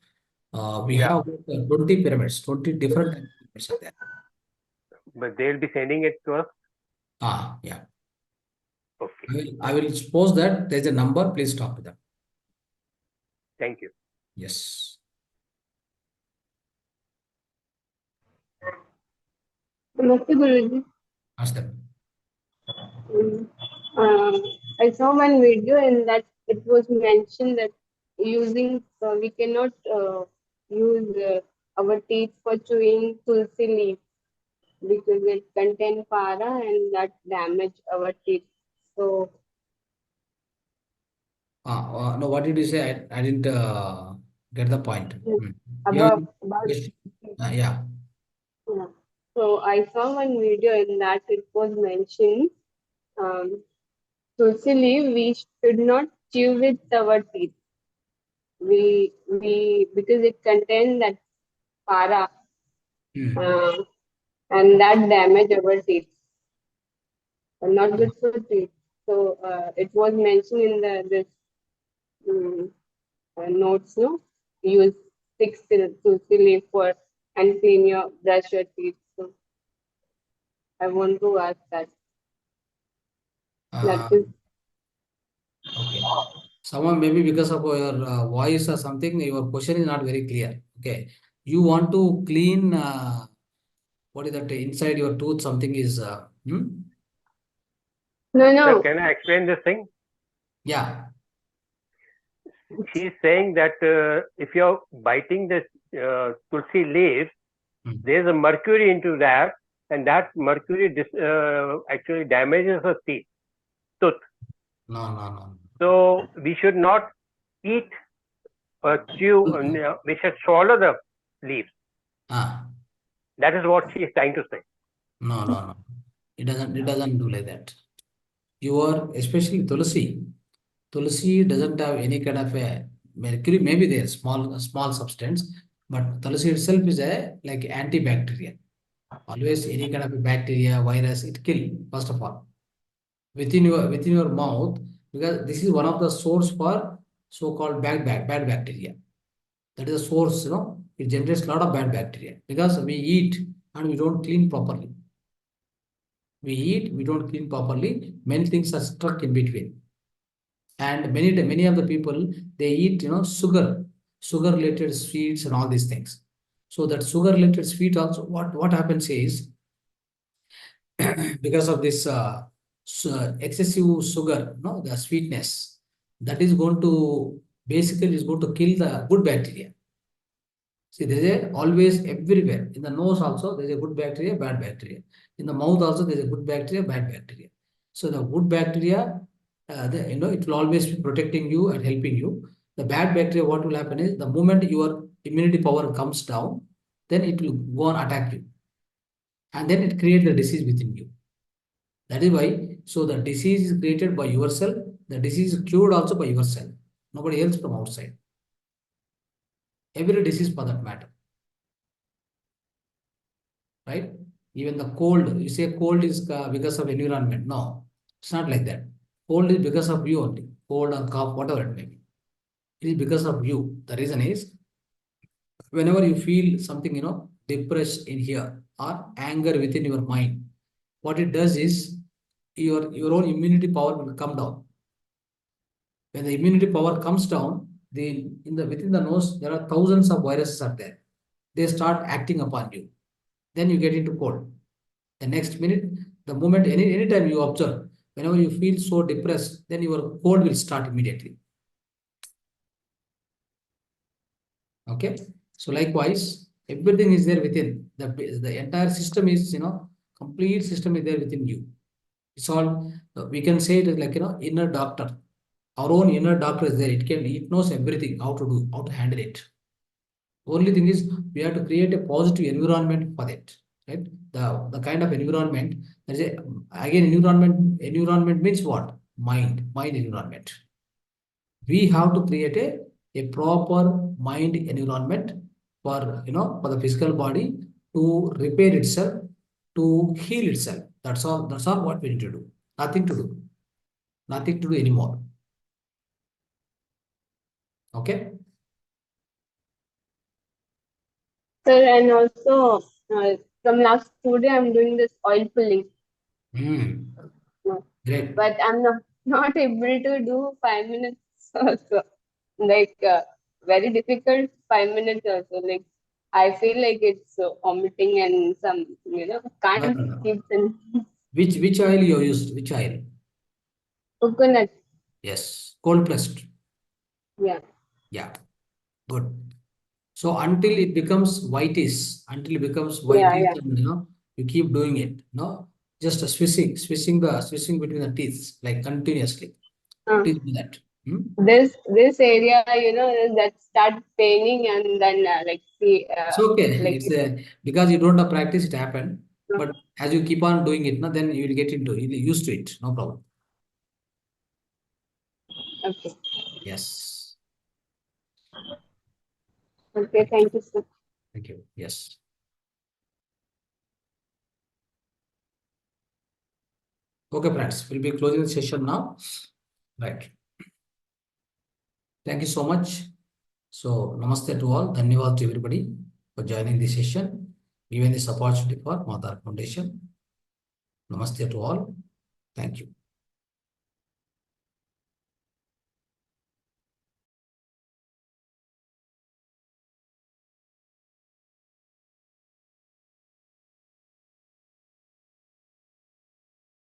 Speaker 1: We
Speaker 2: Yeah.
Speaker 1: have 20 pyramids, 20 different pyramids are there.
Speaker 2: But they'll be sending it to us.
Speaker 1: Yeah.
Speaker 2: Okay.
Speaker 1: I will suppose that there's a number, please talk to them.
Speaker 2: Thank you.
Speaker 1: Yes.
Speaker 5: Namaste, Guruji.
Speaker 1: Ask them.
Speaker 5: Mm. I saw one video in that it was mentioned that we cannot use our teeth for chewing tulsi leaf because it contains para and that damage our teeth. So
Speaker 1: No, what did you say? I didn't get the point. You
Speaker 5: about
Speaker 1: yes. Yeah.
Speaker 5: yeah. So I saw one video in that it was mentioned tulsi leaf we should not chew with our teeth. We because it contains that para uh, and that damage our teeth. Not good for teeth. So it was mentioned in this notes. No, use 6 tulsi leaf for and clean your brush your teeth. So I want to ask that. That is
Speaker 1: Okay. Someone maybe because of your voice or something, your question is not very clear. Okay. You want to clean what is that inside your tooth? Something is
Speaker 5: no.
Speaker 2: Sir, can I explain this thing?
Speaker 1: Yeah.
Speaker 2: She's saying that if you're biting this tulsi leaf, there's a mercury into that, and that mercury actually damages the tooth.
Speaker 1: No.
Speaker 2: So we should not eat or chew. We should swallow the leaves. That is what she is trying to say.
Speaker 1: No. It doesn't do like that. Especially Tulsi. Tulsi doesn't have any kind of a mercury, maybe there small substance, but Tulsi itself is a like antibacterial. Always any kind of a bacteria, virus, it kill, first of all. Within your mouth, because this is one of the source for so-called bad bacteria. That is a source, it generates a lot of bad bacteria because we eat and we don't clean properly. We eat, we don't clean properly, many things are stuck in between. And many of the people, they eat, sugar related sweets and all these things. So that sugar related sweet also, what happens is, because of this excessive sugar, the sweetness, that is going to basically is going to kill the good bacteria. See, there is always everywhere. In the nose also, there is a good bacteria, bad bacteria. In the mouth also, there is a good bacteria, bad bacteria. So the good bacteria, it will always be protecting you and helping you. The bad bacteria, what will happen is the moment your immunity power comes down, then it will go and attack you. And then it creates the disease within you. That is why, so the disease is created by yourself, the disease is cured also by yourself, nobody else from outside. Every disease for that matter. Right? Even the cold, you say cold is because of environment. No, it's not like that. Cold is because of you only. Cold or cough, whatever it may be. It is because of you. The reason is, whenever you feel something, depressed in here or anger within your mind, what it does is your own immunity power will come down. When the immunity power comes down, within the nose, there are thousands of viruses are there. They start acting upon you. Then you get into cold. The next minute, the moment, anytime you observe, whenever you feel so depressed, then your cold will start immediately. Okay. So likewise, everything is there within. The entire system is, complete system is there within you. It's all, we can say it is like, inner doctor. Our own inner doctor is there. It knows everything, how to do, how to handle it. Only thing is, we have to create a positive environment for that. Right? The kind of environment, there is again, environment means what? Mind environment. We have to create a proper mind environment for the physical body to repair itself, to heal itself. That's all what we need to do. Nothing to do. Nothing to do anymore. Okay?
Speaker 5: Sir, and also from last 2 days I'm doing this oil pulling.
Speaker 1: Great.
Speaker 5: But I'm not able to do 5 minutes also. Like very difficult 5 minutes also. Like I feel like it's vomiting and some, can't
Speaker 1: No.
Speaker 5: keep in
Speaker 1: Which oil you used? Which oil?
Speaker 5: coconut.
Speaker 1: Yes. Cold pressed.
Speaker 5: Yeah.
Speaker 1: Yeah. Good. So until it becomes whitish,
Speaker 5: Yeah.
Speaker 1: and you keep doing it. Just swishing between the teeth, like continuously. Please do that.
Speaker 5: This area, that start paining and then
Speaker 1: It's okay.
Speaker 5: like
Speaker 1: It's because you don't have practice, it happened. But as you keep on doing it, then you will get you'll used to it. No problem.
Speaker 5: okay.
Speaker 1: Yes.
Speaker 5: Okay, thank you, sir.
Speaker 1: Thank you. Yes. Okay, friends. We'll be closing the session now. Right. Thank you so much. So, namaste to all. Dhanyavad to everybody for joining the session, given this opportunity for Mahavatar Foundation. Namaste to all. Thank you.